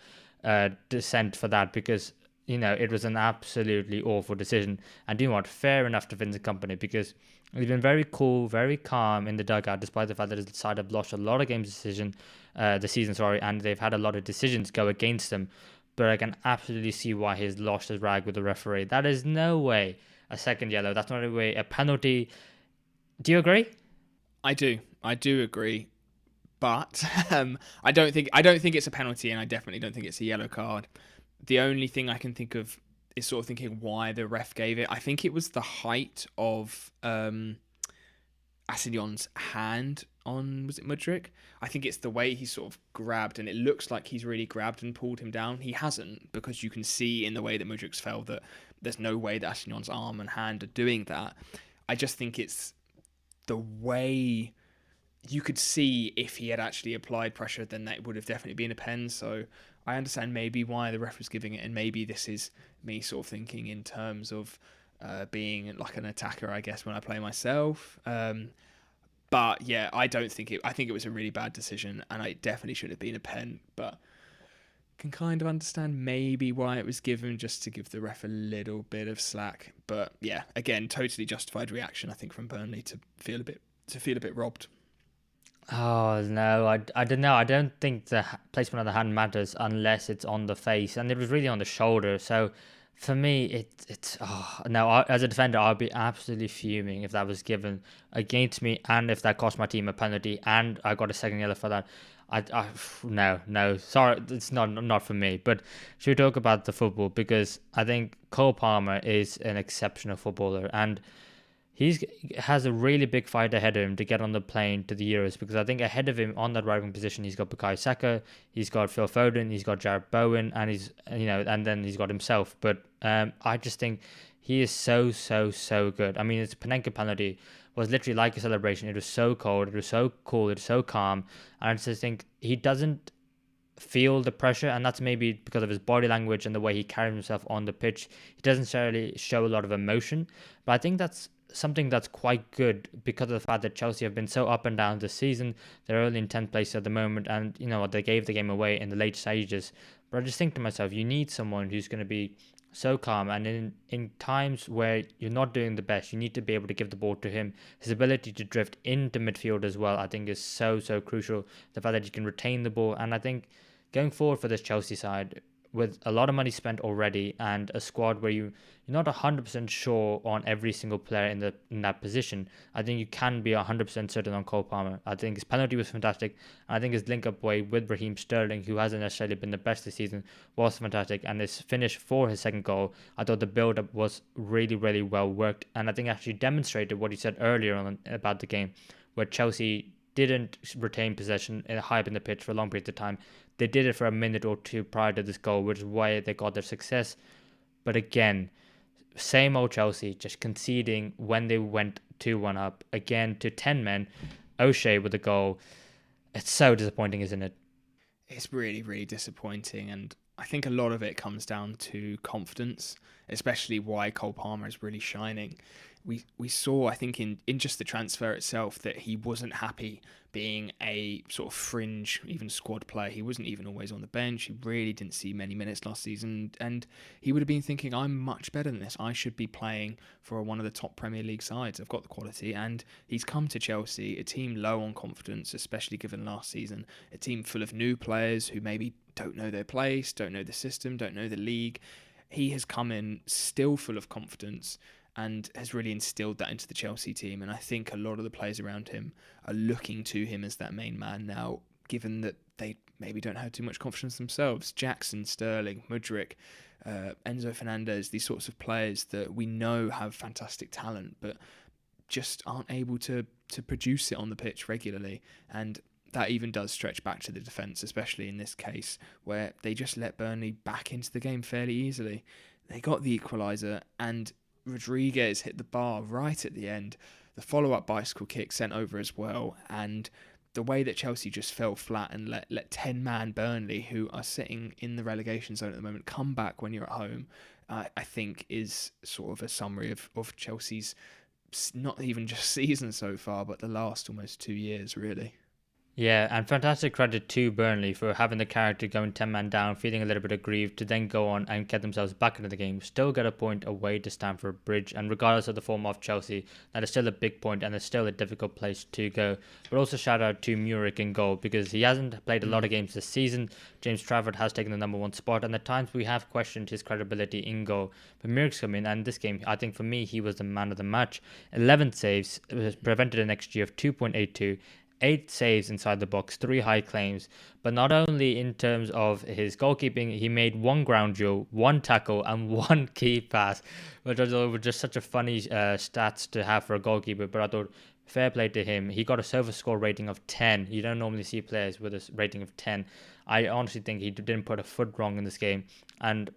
dissent for that, because it was an absolutely awful decision. And fair enough to Vincent Kompany, because he's been very cool, very calm in the dugout, despite the fact that his side have lost a lot of games this season, and they've had a lot of decisions go against them. But I can absolutely see why he's lost his rag with the referee. That is no way a second yellow. That's not a way a penalty. Do you agree? I do agree, but I don't think it's a penalty, and I definitely don't think it's a yellow card. The only thing I can think of is sort of thinking why the ref gave it. I think it was the height of Assegnon's hand on, was it Mudryk? I think it's the way he sort of grabbed, and it looks like he's really grabbed and pulled him down. He hasn't, because you can see in the way that Mudryk's fell that there's no way that Assegnon's arm and hand are doing that. I just think it's the way you could see if he had actually applied pressure, then that would have definitely been a pen. So I understand maybe why the ref was giving it, and maybe this is me sort of thinking in terms of being like an attacker, I guess, when I play myself. But yeah, I think it was a really bad decision, and it definitely should have been a pen, but can kind of understand maybe why it was given, just to give the ref a little bit of slack. But yeah, again, totally justified reaction, I think, from Burnley to feel a bit robbed. Oh no, I don't know. I don't think the placement of the hand matters unless it's on the face, and it was really on the shoulder. So for me, as a defender, I'd be absolutely fuming if that was given against me, and if that cost my team a penalty, and I got a second yellow for that. No, sorry, it's not for me. But should we talk about the football? Because I think Cole Palmer is an exceptional footballer, and he has a really big fight ahead of him to get on the plane to the Euros, because I think ahead of him on that right wing position, he's got Bukayo Saka, he's got Phil Foden, he's got Jarrett Bowen, and and then he's got himself. But I just think he is so good. I mean, it's Panenka penalty was literally like a celebration. It was so cold, it was so cool, it was so calm, and I just think he doesn't feel the pressure, and that's maybe because of his body language and the way he carries himself on the pitch. He doesn't necessarily show a lot of emotion, but I think that's something that's quite good, because of the fact that Chelsea have been so up and down this season. They're only in 10th place at the moment, and they gave the game away in the late stages. But I just think to myself, you need someone who's going to be so calm, and in times where you're not doing the best, you need to be able to give the ball to him. His ability to drift into midfield as well, I think, is so crucial. The fact that he can retain the ball, and I think going forward for this Chelsea side, with a lot of money spent already and a squad where you're not 100% sure on every single player in that position, I think you can be 100% certain on Cole Palmer. I think his penalty was fantastic. And I think his link-up play with Raheem Sterling, who hasn't necessarily been the best this season, was fantastic. And his finish for his second goal, I thought the build-up was really well worked. And I think actually demonstrated what he said earlier on about the game, where Chelsea didn't retain possession high up in the pitch for a long period of time. They did it for a minute or two prior to this goal, which is why they got their success. But again, same old Chelsea, just conceding when they went 2-1 up. Again, to 10 men. O'Shea with the goal. It's so disappointing, isn't it? It's really disappointing. And I think a lot of it comes down to confidence, especially why Cole Palmer is really shining. We saw, I think, in just the transfer itself, that he wasn't happy being a sort of fringe, even squad player. He wasn't even always on the bench. He really didn't see many minutes last season. And he would have been thinking, I'm much better than this. I should be playing for one of the top Premier League sides. I've got the quality. And he's come to Chelsea, a team low on confidence, especially given last season. A team full of new players who maybe don't know their place, don't know the system, don't know the league. He has come in still full of confidence and has really instilled that into the Chelsea team. And I think a lot of the players around him are looking to him as that main man now, given that they maybe don't have too much confidence themselves. Jackson, Sterling, Mudryk, Enzo Fernandez, these sorts of players that we know have fantastic talent, but just aren't able to produce it on the pitch regularly. And that even does stretch back to the defence, especially in this case, where they just let Burnley back into the game fairly easily. They got the equaliser, and Rodriguez hit the bar right at the end. The follow-up bicycle kick sent over as well, and the way that Chelsea just fell flat and let 10-man Burnley, who are sitting in the relegation zone at the moment, come back when you're at home, I think is sort of a summary of Chelsea's not even just season so far, but the last almost 2 years, really. Yeah, and fantastic credit to Burnley for having the character going 10-man down, feeling a little bit aggrieved, to then go on and get themselves back into the game, still get a point away to Stamford Bridge, and regardless of the form of Chelsea, that is still a big point and it's still a difficult place to go. But also shout out to Muric in goal, because he hasn't played a lot of games this season. James Trafford has taken the number one spot, and at times we have questioned his credibility in goal. But Muric's come in, and this game, I think for me, he was the man of the match. 11 saves, prevented an XG of 2.82, 8 saves inside the box, 3 high claims. But not only in terms of his goalkeeping, he made 1 ground duel, 1 tackle, and 1 key pass, which I thought was just such a funny stats to have for a goalkeeper. But I thought, fair play to him. He got a Silver Score rating of 10. You don't normally see players with a rating of 10. I honestly think he didn't put a foot wrong in this game. And,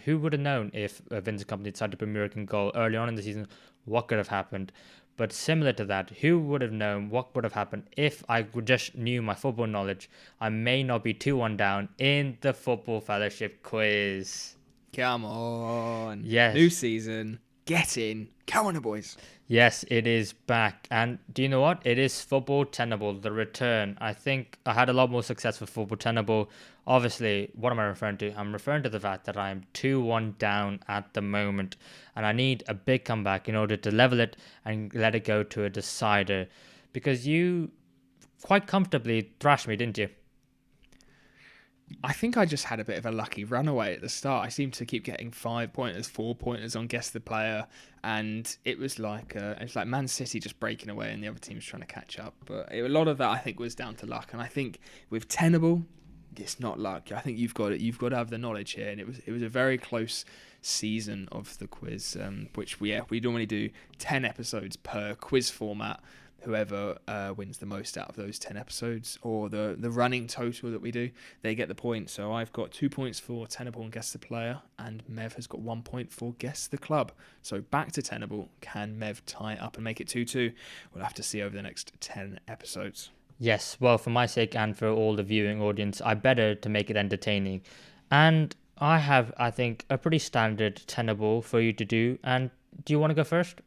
who would have known if Vincent Kompany decided to put Muric in goal early on in the season? What could have happened? But similar to that, who would have known what would have happened if I just knew my football knowledge? I may not be 2-1 down in the Football Fellowship quiz. Come on. Yes. New season. Get in. Come on, boys. Yes, it is back. And do you know what? It is Football Tenable, the return. I think I had a lot more success with Football Tenable. Obviously, what am I referring to? I'm referring to the fact that I am 2-1 down at the moment. And I need a big comeback in order to level it and let it go to a decider. Because you quite comfortably thrashed me, didn't you? I think I just had a bit of a lucky runaway at the start. I seemed to keep getting 5 pointers, 4 pointers on Guess the Player, and it was like Man City just breaking away and the other team's trying to catch up. But a lot of that, I think, was down to luck. And I think with Tenable, it's not luck. I think you've got to have the knowledge here. And it was a very close season of the quiz, which we normally do 10 episodes per quiz format. Whoever wins the most out of those 10 episodes, or the running total that we do, they get the point. So I've got 2 points for Tenable and Guess the Player, and Mev has got 1 point for Guess the Club. So back to Tenable. Can Mev tie it up and make it 2-2? We'll have to see over the next 10 episodes. Yes, well, for my sake and for all the viewing audience, I better to make it entertaining. And I have, I think, a pretty standard Tenable for you to do. And do you want to go first?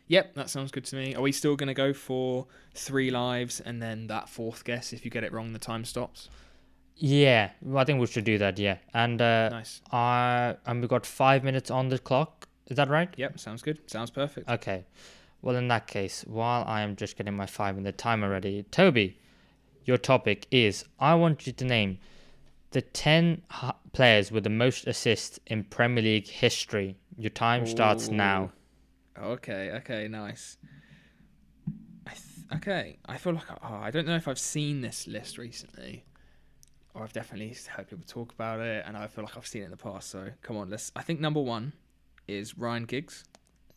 Yep, that sounds good to me. Are we still going to go for 3 lives and then that 4th guess? If you get it wrong, the time stops? Yeah, well, I think we should do that. Yeah, and Nice. and we got 5 minutes on the clock. Is that right? Yep, sounds good. Sounds perfect. Okay. Well, in that case, while I am just getting my 5 minute timer ready, Toby, your topic is I want you to name the 10 players with the most assists in Premier League history. Your time starts now. Okay, nice. Okay, I feel like I don't know if I've seen this list recently, or I've definitely heard people talk about it, and I feel like I've seen it in the past. So come on, I think number one is Ryan Giggs.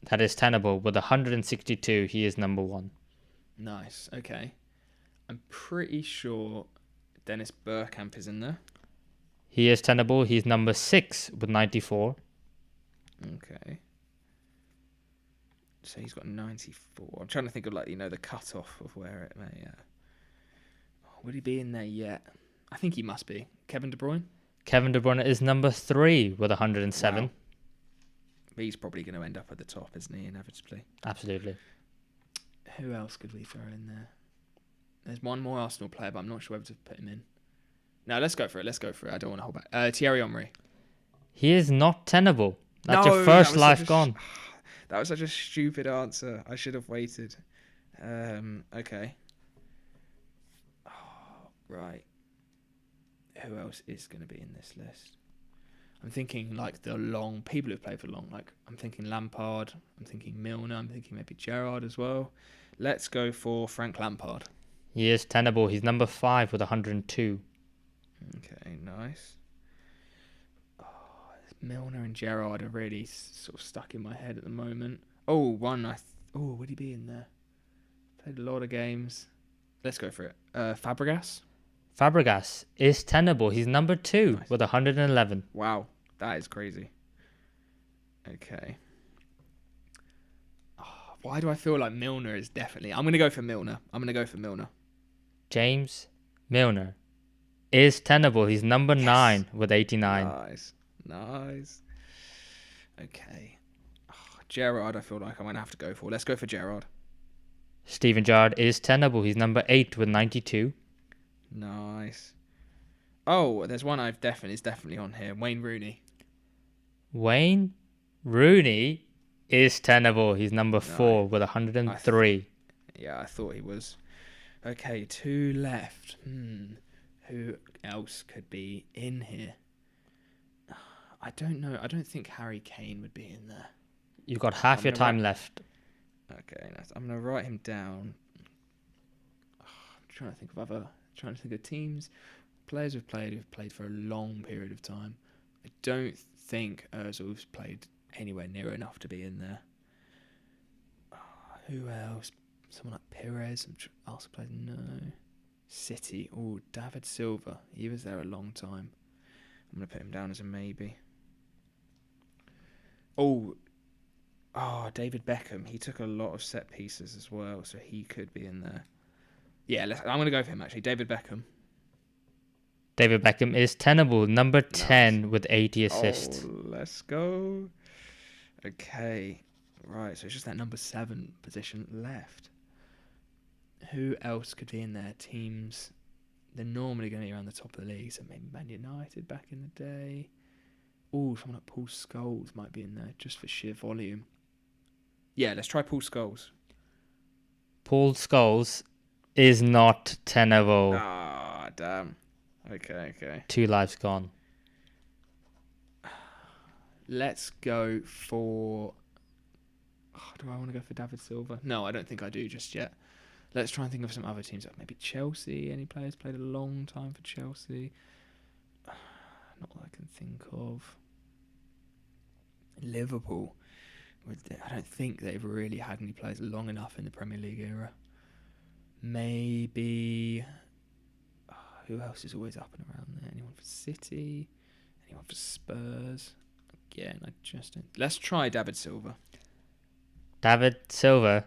That is tenable. With 162, he is number one. Nice. Okay, I'm pretty sure Dennis Bergkamp is in there. He is tenable. He's number 6 with 94. Okay. So he's got 94. I'm trying to think of the cutoff of where it may. Would he be in there yet? I think he must be. Kevin De Bruyne? Kevin De Bruyne is number 3 with 107. Wow. He's probably going to end up at the top, isn't he, inevitably? Absolutely. Who else could we throw in there? There's one more Arsenal player, but I'm not sure whether to put him in. No, let's go for it. I don't want to hold back. Thierry Henry. He is not tenable. That's your first life gone. That was such a stupid answer. I should have waited. Okay. Right. Who else is going to be in this list? I'm thinking the long people who've played for long. I'm thinking Lampard. I'm thinking Milner. I'm thinking maybe Gerrard as well. Let's go for Frank Lampard. He is tenable. He's number 5 with 102. Okay, nice. Milner and Gerrard are really sort of stuck in my head at the moment. Would he be in there? Played a lot of games. Let's go for it. Fabregas. Fabregas is tenable. He's number 2 with 111. Wow, that is crazy. Okay. Why do I feel like Milner is definitely... I'm going to go for Milner. James Milner is tenable. He's number 9 with 89. Nice. Okay. Gerrard, I feel like I'm going to have to go for. Let's go for Gerrard. Steven Gerrard is tenable. He's number 8 with 92. Nice. Oh, there's one is definitely on here. Wayne Rooney. Wayne Rooney is tenable. He's number 4 with 103. I thought he was. Okay, 2 left. Who else could be in here? I don't know. I don't think Harry Kane would be in there. You've got half your time left. Okay, nice. I'm going to write him down. I'm trying to think of teams. Players who've played for a long period of time. I don't think Ozil's played anywhere near enough to be in there. Who else? Someone like Perez. Also played City. Oh, David Silva. He was there a long time. I'm going to put him down as a maybe. David Beckham. He took a lot of set pieces as well, so he could be in there. Yeah, I'm going to go for him, actually. David Beckham. David Beckham is tenable, number 10 with 80 assists. Let's go. Okay. Right, so it's just that number 7 position left. Who else could be in there? Teams, they're normally going to be around the top of the league, so maybe Man United back in the day. Someone like Paul Scholes might be in there, just for sheer volume. Yeah, let's try Paul Scholes. Paul Scholes is not tenable. Damn. Okay. 2 lives gone. Let's go for... do I want to go for David Silva? No, I don't think I do just yet. Let's try and think of some other teams. Maybe Chelsea. Any players played a long time for Chelsea? Not that I can think of. Liverpool. I don't think they've really had any players long enough in the Premier League era. Maybe... who else is always up and around there? Anyone for City? Anyone for Spurs? Again, I just don't... Let's try David Silva. David Silva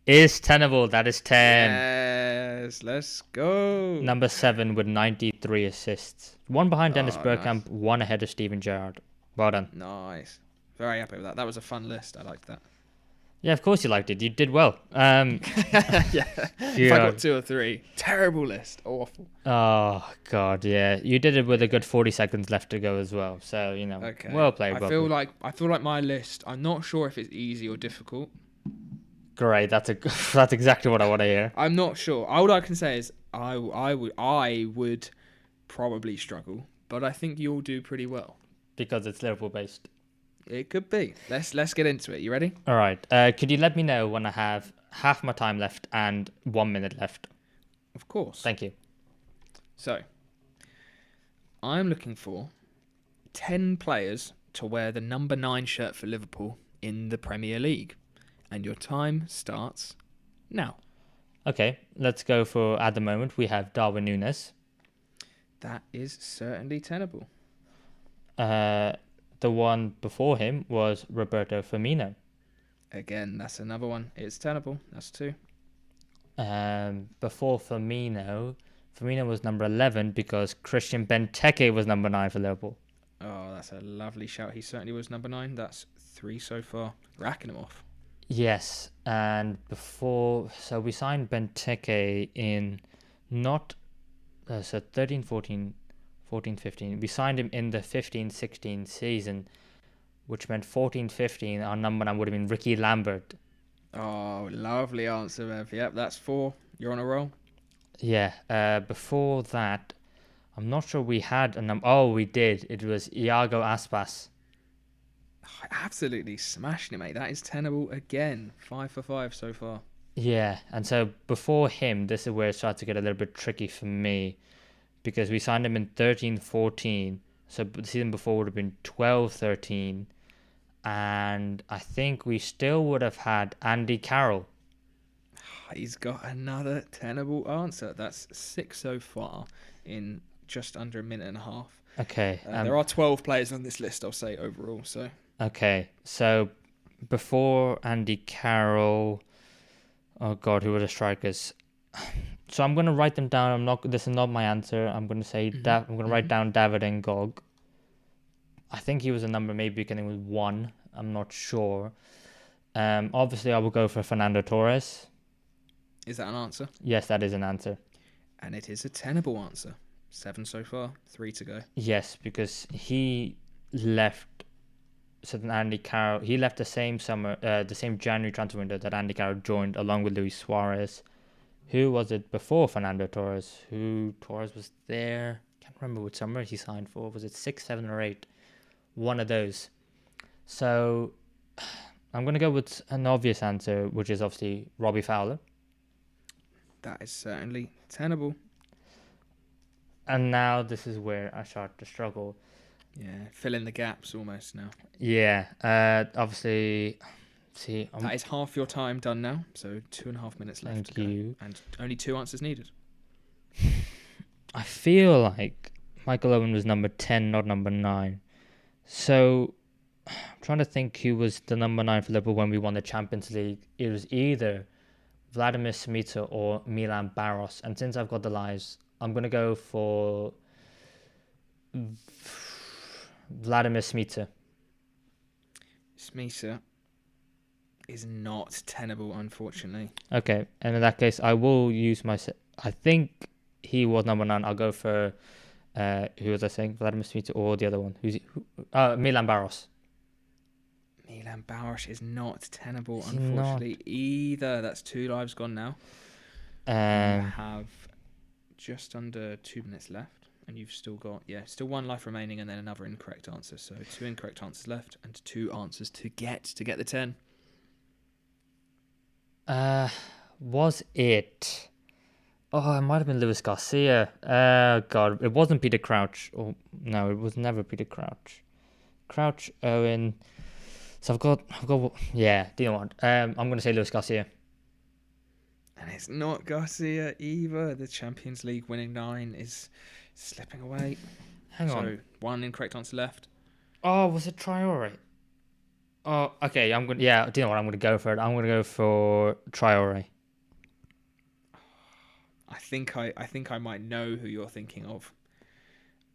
is tenable. That is 10. Yes, let's go. Number 7 with 93 assists. 1 behind Dennis Bergkamp, 1 ahead of Steven Gerrard. Well done. Nice. Very happy with that. That was a fun list. I liked that. Yeah, of course you liked it. You did well. Yeah. If I got 2 or 3, terrible list. Awful. Oh God, yeah. You did it with a good 40 seconds left to go as well. So Okay. well played. I feel like my list. I'm not sure if it's easy or difficult. Great. That's exactly what I want to hear. I'm not sure. All I can say is I would probably struggle, but I think you'll do pretty well. Because it's Liverpool based. It could be. Let's get into it. You ready? All right. Could you let me know when I have half my time left and 1 minute left? Of course. Thank you. So, I'm looking for 10 players to wear the number 9 shirt for Liverpool in the Premier League. And your time starts now. Okay, let's go for, at the moment, we have Darwin Núñez. That is certainly tenable. The one before him was Roberto Firmino. Again, that's another one. It's tenable. That's 2. Before Firmino was number 11 because Christian Benteke was number 9 for Liverpool. Oh, that's a lovely shout. He certainly was number 9. That's 3 so far. Racking them off. Yes, and so we signed Benteke in not 13, 14, 15. We signed him in the 15-16 season, which meant 14-15, our number 9 would have been Ricky Lambert. Oh, lovely answer, Mev. Yep, that's 4. You're on a roll. Yeah, before that, I'm not sure we had a number. Oh, we did. It was Iago Aspas. Oh, absolutely smashing it, mate. That is tenable again. 5 for 5 so far. Yeah, and so before him, this is where it started to get a little bit tricky for me because we signed him in 13-14. So the season before would have been 12-13. And I think we still would have had Andy Carroll. He's got another tenable answer. That's 6 so far in just under a minute and a half. Okay. There are 12 players on this list, I'll say, overall. So. Okay, so before Andy Carroll, oh God, who were the strikers? So I'm going to write them down. This is not my answer. I'm going to say I'm going to write down David Ngog. I think he was a number maybe beginning with 1. I'm not sure. Obviously, I will go for Fernando Torres. Is that an answer? Yes, that is an answer. And it is a tenable answer. 7 so far, 3 to go. Yes, because he left. So then Andy Carroll, he left the same summer, the same January transfer window that Andy Carroll joined, along with Luis Suarez. Who was it before Fernando Torres? Torres was there? Can't remember which summer he signed for. Was it 6, 7, or 8? One of those. So I'm going to go with an obvious answer, which is obviously Robbie Fowler. That is certainly tenable. And now this is where I start to struggle. Yeah, fill in the gaps almost now. Yeah, obviously, see... that is half your time done now, so 2.5 minutes left to go. And only 2 answers needed. I feel like Michael Owen was number 10, not number 9. So, I'm trying to think who was the number 9 for Liverpool when we won the Champions League. It was either Vladimir Smica or Milan Baros. And since I've got the lives, I'm going to go for Vladimir Smica. Smica is not tenable, unfortunately. Okay, and in that case, I will use my... I think he was number 9. I'll go for... who was I saying? Vladimir Smica or the other one? Milan Baros. Milan Baros is not tenable, unfortunately, either. That's 2 lives gone now. You have just under 2 minutes left. And you've still got, still 1 life remaining and then another incorrect answer. So 2 incorrect answers left and 2 answers to get the 10. Was it? Oh, it might have been Luis Garcia. God, it wasn't Peter Crouch. Oh, no, it was never Peter Crouch. Crouch, Owen. So I've got, yeah, do you know what? I'm going to say Luis Garcia. And it's not Garcia either. The Champions League winning 9 is slipping away. Hang on. So 1 incorrect answer left. Oh, was it Traore? Oh, okay. Do you know what? I'm going to go for it. I'm going to go for Traore. I think I might know who you're thinking of.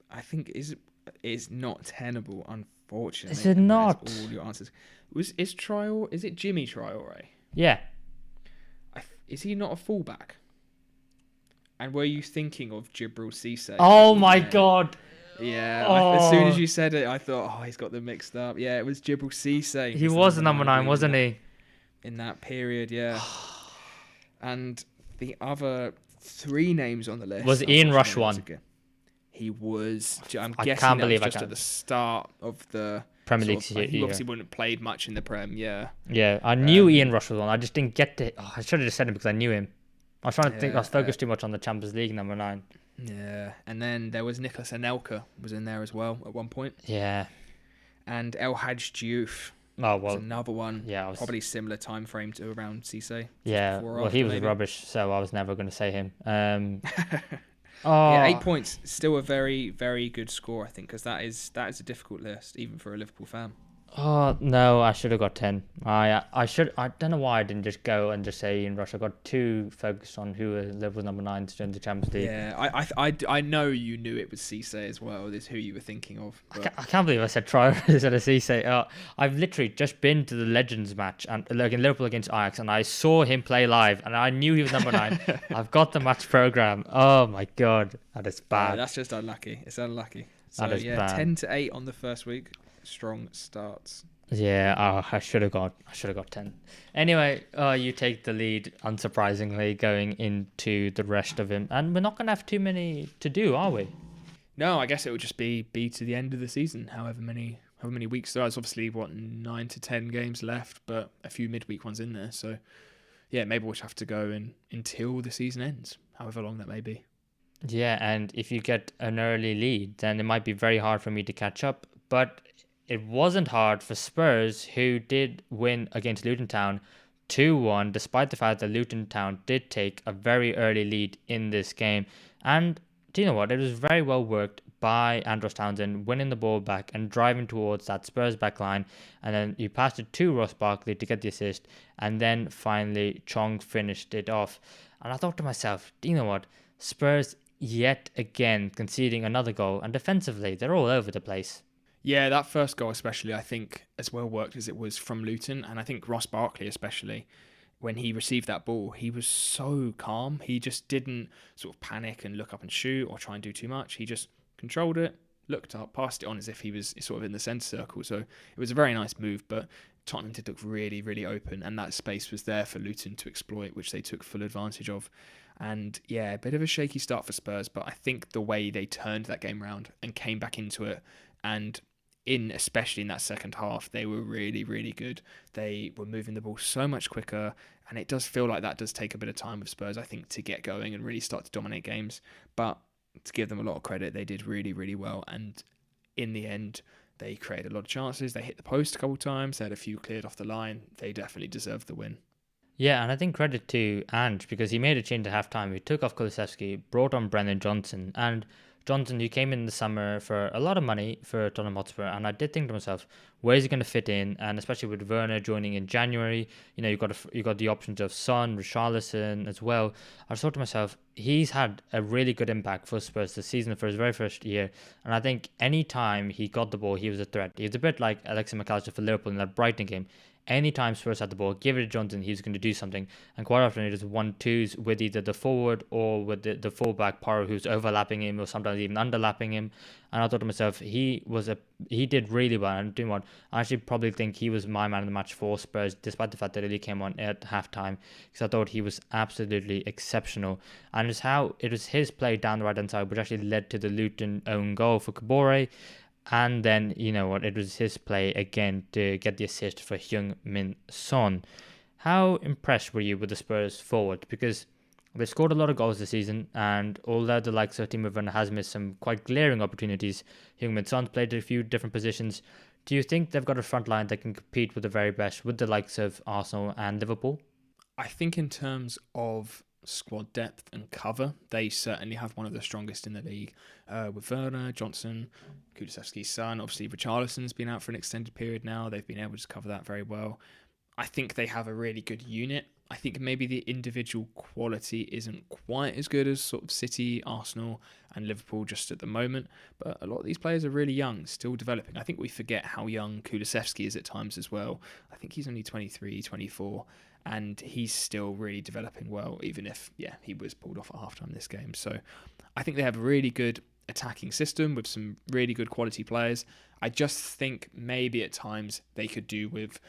I think is not tenable, unfortunately. Is it not? That is all your answers. Is it Jimmy Traore? Yeah. Is he not a fullback? And were you thinking of Djibril Cissé? Oh my God. Yeah, Oh. as soon as you said it, I thought, he's got them mixed up. Yeah, it was Djibril Cissé. He was the number 9, wasn't he? In that period, yeah. And the other 3 names on the list. Was Ian Rush one? He was. I'm I guessing can't that believe was just I at the start of the Premier League he obviously wouldn't have played much in the Prem, yeah. Yeah, I knew Ian Rush was one. I just didn't get to. I should have just said him because I knew him. I was trying to think. I was focused too much on the Champions League number 9. Yeah, and then there was Nicolas Anelka was in there as well at one point. Yeah. And El Hadj Diouf. Oh, well. Was another one. Yeah, probably similar time frame to around Cissé. Yeah, well, he was rubbish, so I was never going to say him. Yeah, 8 points. Still a very, very good score, I think, because that is a difficult list, even for a Liverpool fan. Oh no, I should have got 10. I don't know why I didn't just go and just say Ian Rush. I got too focused on who was Liverpool's number 9 during the Champions League. Yeah, I know you knew it was Cissé as well. Is who you were thinking of. I can't believe I said Traore instead of Cissé. I've literally just been to the Legends match and in Liverpool against Ajax, and I saw him play live, and I knew he was number 9. I've got the match program. Oh my God, that is bad. That's just unlucky. It's unlucky. So that is bad. 10-8 on the first week. Strong starts. Yeah, I should have got 10. Anyway, you take the lead, unsurprisingly, going into the rest of him, and we're not going to have too many to do, are we? No, I guess it would just be to the end of the season, however many weeks there is. Obviously, 9 to 10 games left, but a few midweek ones in there. So, yeah, maybe we'll just have to go until the season ends, however long that may be. Yeah, and if you get an early lead, then it might be very hard for me to catch up, but it wasn't hard for Spurs, who did win against Luton Town 2-1, despite the fact that Luton Town did take a very early lead in this game. And do you know what? It was very well worked by Andros Townsend, winning the ball back and driving towards that Spurs back line. And then you passed it to Ross Barkley to get the assist. And then finally, Chong finished it off. And I thought to myself, do you know what? Spurs yet again conceding another goal. And defensively, they're all over the place. Yeah, that first goal especially, I think, as well worked as it was from Luton. And I think Ross Barkley especially, when he received that ball, he was so calm. He just didn't sort of panic and look up and shoot or try and do too much. He just controlled it, looked up, passed it on as if he was sort of in the centre circle. So it was a very nice move, but Tottenham did look really, really open. And that space was there for Luton to exploit, which they took full advantage of. And yeah, a bit of a shaky start for Spurs, but I think the way they turned that game round and came back into it, and especially in that second half, they were really, really good. They were moving the ball so much quicker, and it does feel like that does take a bit of time with Spurs, I think, to get going and really start to dominate games. But to give them a lot of credit, they did really, really well. And in the end, they created a lot of chances. They hit the post a couple of times. They had a few cleared off the line. They definitely deserved the win. Yeah, and I think credit to Ange, because he made a change at halftime. He took off Kulusevski, brought on Brennan Johnson, and Johnson, who came in the summer for a lot of money for Tottenham Hotspur, and I did think to myself, where is he going to fit in? And especially with Werner joining in January, you got the options of Son, Richarlison as well. I thought to myself, he's had a really good impact for Spurs this season for his very first year, and I think any time he got the ball, he was a threat. He was a bit like Alexis McAllister for Liverpool in that Brighton game. Anytime Spurs had the ball, give it to Johnson, he was going to do something. And quite often it was 1-2s with either the forward or with the fullback Porro, who's overlapping him or sometimes even underlapping him. And I thought to myself, he did really well. And doing what I actually probably think he was my man of the match for Spurs, despite the fact that he came on at halftime, because I thought he was absolutely exceptional. And it was his play down the right hand side which actually led to the Luton own goal for Kabore. And then, it was his play again to get the assist for Heung-min Son. How impressed were you with the Spurs forward? Because they've scored a lot of goals this season, and although the likes of Timo Werner has missed some quite glaring opportunities, Heung-min Son's played a few different positions. Do you think they've got a front line that can compete with the very best, with the likes of Arsenal and Liverpool? I think in terms of squad depth and cover, they certainly have one of the strongest in the league, with Werner, Johnson, Kulusevski's son. Obviously Richarlison's been out for an extended period now. They've been able to cover that very well. I think they have a really good unit. I think maybe the individual quality isn't quite as good as sort of City, Arsenal, and Liverpool just at the moment. But a lot of these players are really young, still developing. I think we forget how young Kulusevski is at times as well. I think he's only 23, 24, and he's still really developing well, even if, he was pulled off at halftime this game. So I think they have a really good attacking system with some really good quality players. I just think maybe at times they could do with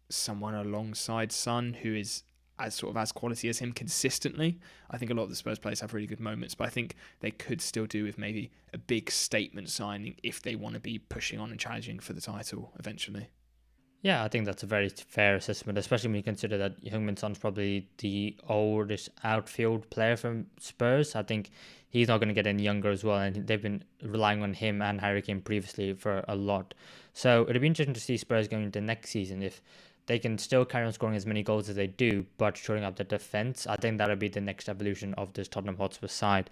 someone alongside Son who is as quality as him consistently. I think a lot of the Spurs players have really good moments, but I think they could still do with maybe a big statement signing if they want to be pushing on and challenging for the title eventually. Yeah, I think that's a very fair assessment, especially when you consider that Heung-min Son's probably the oldest outfield player from Spurs. I think he's not going to get any younger as well, and they've been relying on him and Harry Kane previously for a lot. So it'll be interesting to see Spurs going into next season if they can still carry on scoring as many goals as they do, but shoring up the defence. I think that'll be the next evolution of this Tottenham Hotspur side.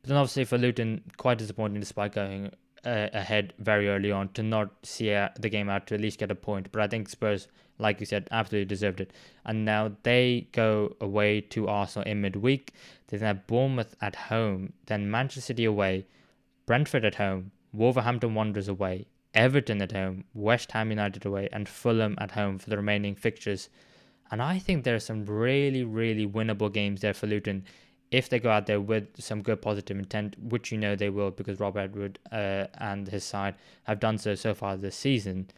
But then obviously for Luton, quite disappointing despite going ahead very early on to not see the game out to at least get a point. But I think Spurs, like you said, absolutely deserved it. And now they go away to Arsenal in midweek. They then have Bournemouth at home, then Manchester City away, Brentford at home, Wolverhampton Wanderers away, Everton at home, West Ham United away, and Fulham at home for the remaining fixtures. And I think there are some really, really winnable games there for Luton if they go out there with some good positive intent, which you know they will because Rob Edward and his side have done so far this season.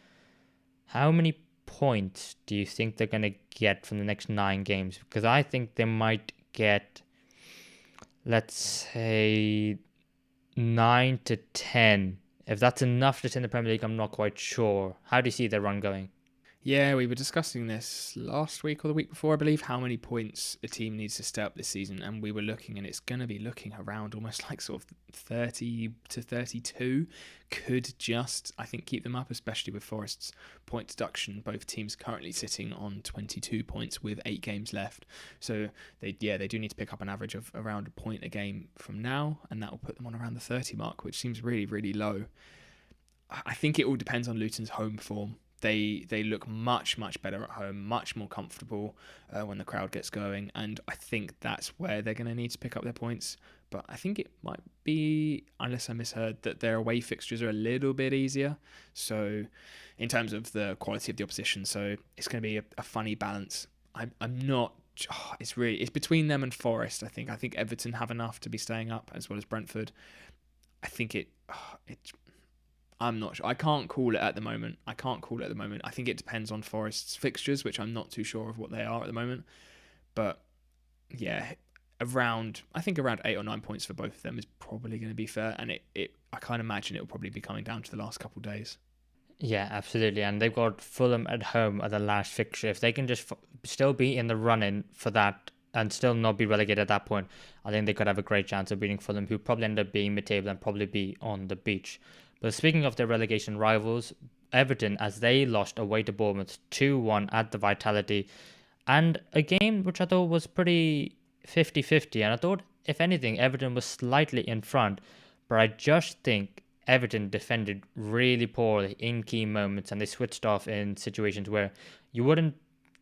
How many points do you think they're going to get from the next 9 games? Because I think they might get, let's say, 9 to 10. If that's enough to stay in the Premier League, I'm not quite sure. How do you see their run going? Yeah, we were discussing this last week or the week before, I believe, how many points a team needs to stay up this season. And we were looking, and it's going to be looking around almost like sort of 30 to 32. Could just, I think, keep them up, especially with Forest's point deduction. Both teams currently sitting on 22 points with 8 games left. So they do need to pick up an average of around a point a game from now, and that will put them on around the 30 mark, which seems really, really low. I think it all depends on Luton's home form. They look much, much better at home, much more comfortable when the crowd gets going, and I think that's where they're going to need to pick up their points. But I think it might be, unless I misheard, that their away fixtures are a little bit easier. So in terms of the quality of the opposition, so it's going to be a funny balance. I'm not. It's between them and Forest. I think Everton have enough to be staying up, as well as Brentford. I think I'm not sure. I can't call it at the moment. I think it depends on Forest's fixtures, which I'm not too sure of what they are at the moment. But yeah, around 8 or 9 points for both of them is probably going to be fair. And I can't imagine it will probably be coming down to the last couple of days. Yeah, absolutely. And they've got Fulham at home at the last fixture. If they can just still be in the run-in for that and still not be relegated at that point, I think they could have a great chance of beating Fulham, who probably end up being mid-table and probably be on the beach. But speaking of their relegation rivals, Everton, as they lost away to Bournemouth 2-1 at the Vitality, and a game which I thought was pretty 50-50, and I thought, if anything, Everton was slightly in front, but I just think Everton defended really poorly in key moments, and they switched off in situations where you wouldn't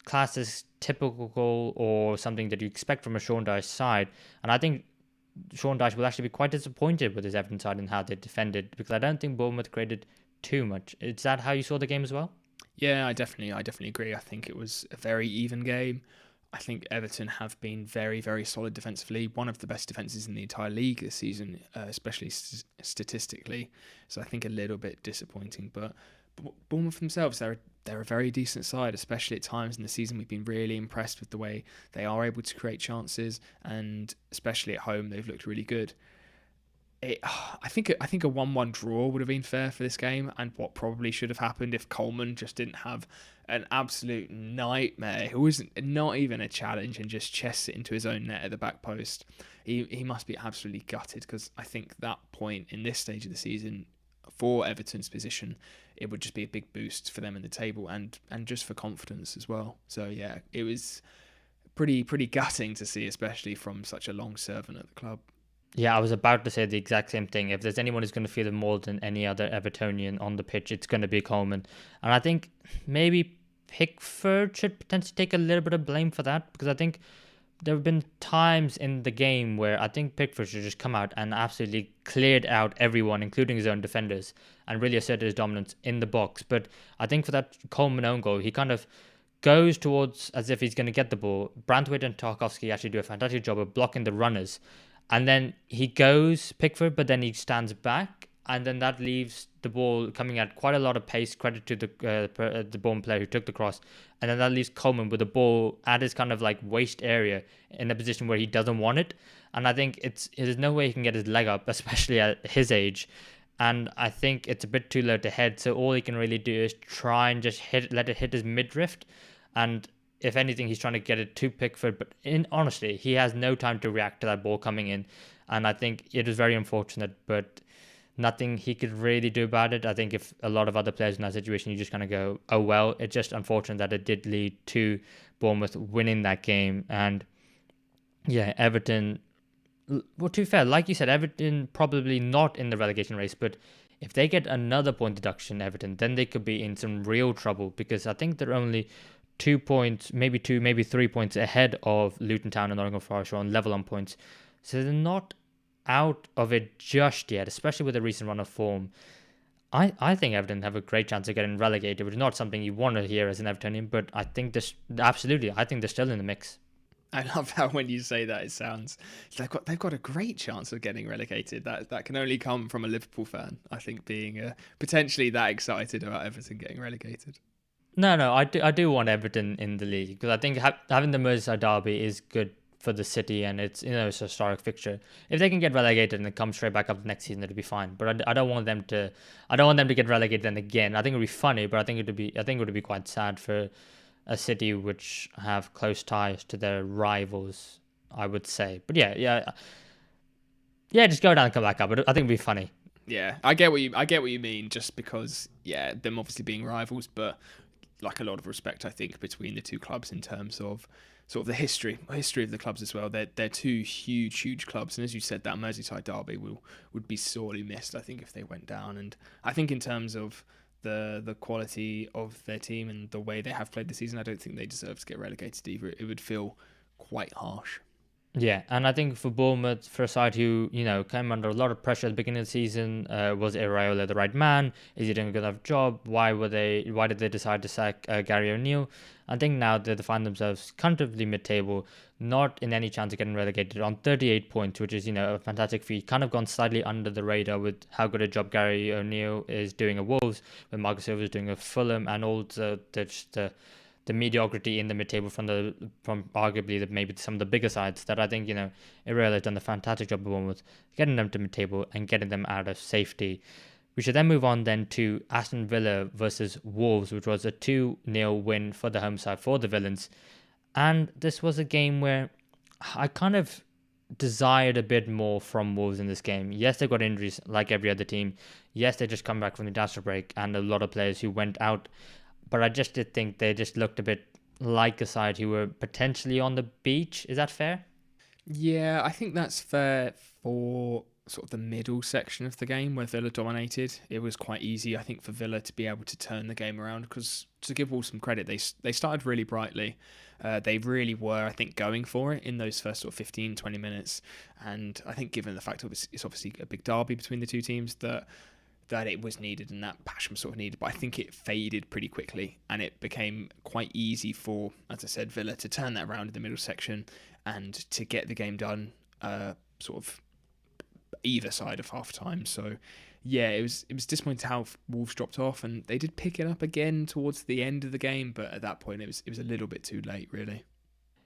class as typical or something that you expect from a Sean Dyche side, and I think Sean Dyche will actually be quite disappointed with his Everton side and how they defended, because I don't think Bournemouth created too much. Is that how you saw the game as well? Yeah, I definitely agree. I think it was a very even game. I think Everton have been very, very solid defensively. One of the best defences in the entire league this season, especially statistically. So I think a little bit disappointing. But Bournemouth themselves, they're a very decent side, especially at times in the season. We've been really impressed with the way they are able to create chances, and especially at home, they've looked really good. I think a 1-1 draw would have been fair for this game, and what probably should have happened if Coleman just didn't have an absolute nightmare. It was not even a challenge and just chests it into his own net at the back post. He must be absolutely gutted, because I think that point in this stage of the season for Everton's position, it would just be a big boost for them in the table and just for confidence as well. So yeah, it was pretty gutting to see, especially from such a long servant at the club. Yeah, I was about to say the exact same thing. If there's anyone who's going to feel it more than any other Evertonian on the pitch, it's going to be Coleman. And I think maybe Pickford should potentially take a little bit of blame for that, because I think there have been times in the game where I think Pickford should just come out and absolutely cleared out everyone, including his own defenders, and really asserted his dominance in the box. But I think for that Coleman own goal, he kind of goes towards as if he's going to get the ball. Branthwaite and Tarkowski actually do a fantastic job of blocking the runners. And then he goes Pickford, but then he stands back. And then that leaves the ball coming at quite a lot of pace. Credit to the Bournemouth player who took the cross. And then that leaves Coleman with the ball at his kind of like waist area in a position where he doesn't want it. And I think there's no way he can get his leg up, especially at his age. And I think it's a bit too low to head. So all he can really do is try and just let it hit his midriff. And if anything, he's trying to get it to Pickford. But honestly, he has no time to react to that ball coming in. And I think it was very unfortunate, but nothing he could really do about it. I think if a lot of other players in that situation, you just kind of go, oh well. It's just unfortunate that it did lead to Bournemouth winning that game. And yeah, Everton, well, to be fair, like you said, Everton probably not in the relegation race, but if they get another point deduction, Everton, then they could be in some real trouble, because I think they're only 2 points, maybe 3 points ahead of Luton Town and Nottingham Forest, on level on points. So they're not out of it just yet, especially with a recent run of form. I think Everton have a great chance of getting relegated, which is not something you want to hear as an Evertonian, but I think I think they're still in the mix. I love how when you say that, it sounds they've got a great chance of getting relegated. That can only come from a Liverpool fan, I think, being potentially that excited about Everton getting relegated. No, I do want Everton in the league, because I think having the Merseyside derby is good for the city, and it's it's a historic fixture. If they can get relegated and then come straight back up next season, it'll be fine. But I don't want them to get relegated then again. I think it'd be funny, but I think it would be quite sad for a city which have close ties to their rivals, I would say. But yeah, just go down and come back up. But I think it'd be funny. Yeah, I get what you mean. Just because, them obviously being rivals, but like a lot of respect, I think, between the two clubs in terms of sort of the history of the clubs as well. They're two huge clubs, and as you said, that Merseyside derby would be sorely missed, I think, if they went down. And I think in terms of the quality of their team and the way they have played this season, I don't think they deserve to get relegated either. It would feel quite harsh. Yeah, and I think for Bournemouth, for a side who, came under a lot of pressure at the beginning of the season, was Iraola the right man? Is he doing a good enough job? Why did they decide to sack Gary O'Neill? I think now they find themselves comfortably mid-table, not in any chance of getting relegated, on 38 points, which is, a fantastic feat. Kind of gone slightly under the radar with how good a job Gary O'Neill is doing at Wolves, when Marcus Silva is doing at Fulham, and also the mediocrity in the mid-table from arguably maybe some of the bigger sides, that I think, Iraola has done a fantastic job of Bournemouth, getting them to mid-table and getting them out of safety. We should then move on then to Aston Villa versus Wolves, which was a 2-0 win for the home side, for the Villains. And this was a game where I kind of desired a bit more from Wolves in this game. Yes, they got injuries like every other team. Yes, they just come back from the international break, and a lot of players who went out. But I just did think they just looked a bit like a side who were potentially on the beach. Is that fair? Yeah, I think that's fair for sort of the middle section of the game where Villa dominated. It was quite easy, I think, for Villa to be able to turn the game around, because, to give Wolves some credit, they started really brightly. They really were, I think, going for it in those first sort of 15, 20 minutes. And I think given the fact that it's obviously a big derby between the two teams, that it was needed and that passion was sort of needed. But I think it faded pretty quickly, and it became quite easy for, as I said, Villa to turn that around in the middle section and to get the game done sort of either side of half time. So yeah, it was disappointing how Wolves dropped off, and they did pick it up again towards the end of the game, but at that point it was a little bit too late, really.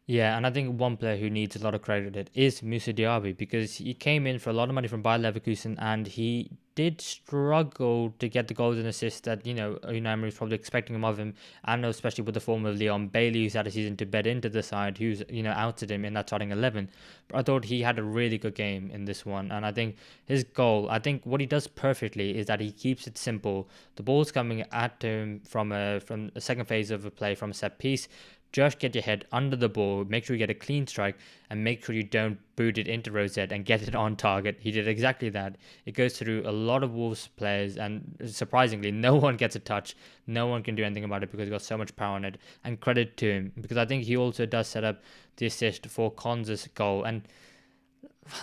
Yeah, and I think one player who needs a lot of credit is Moussa Diaby, because he came in for a lot of money from Bayer Leverkusen, and he did struggle to get the goals and assists that, Unai was probably expecting of him, and especially with the form of Leon Bailey, who's had a season to bed into the side, who's, outed him in that starting 11. But I thought he had a really good game in this one, and I think his goal, I think what he does perfectly is that he keeps it simple. The ball's coming at him from a second phase of a play, from a set piece, just get your head under the ball, make sure you get a clean strike, and make sure you don't boot it into Rosette and get it on target. He did exactly that. It goes through a lot of Wolves players, and surprisingly, no one gets a touch. No one can do anything about it because he's got so much power on it. And credit to him, because I think he also does set up the assist for Konza's goal. And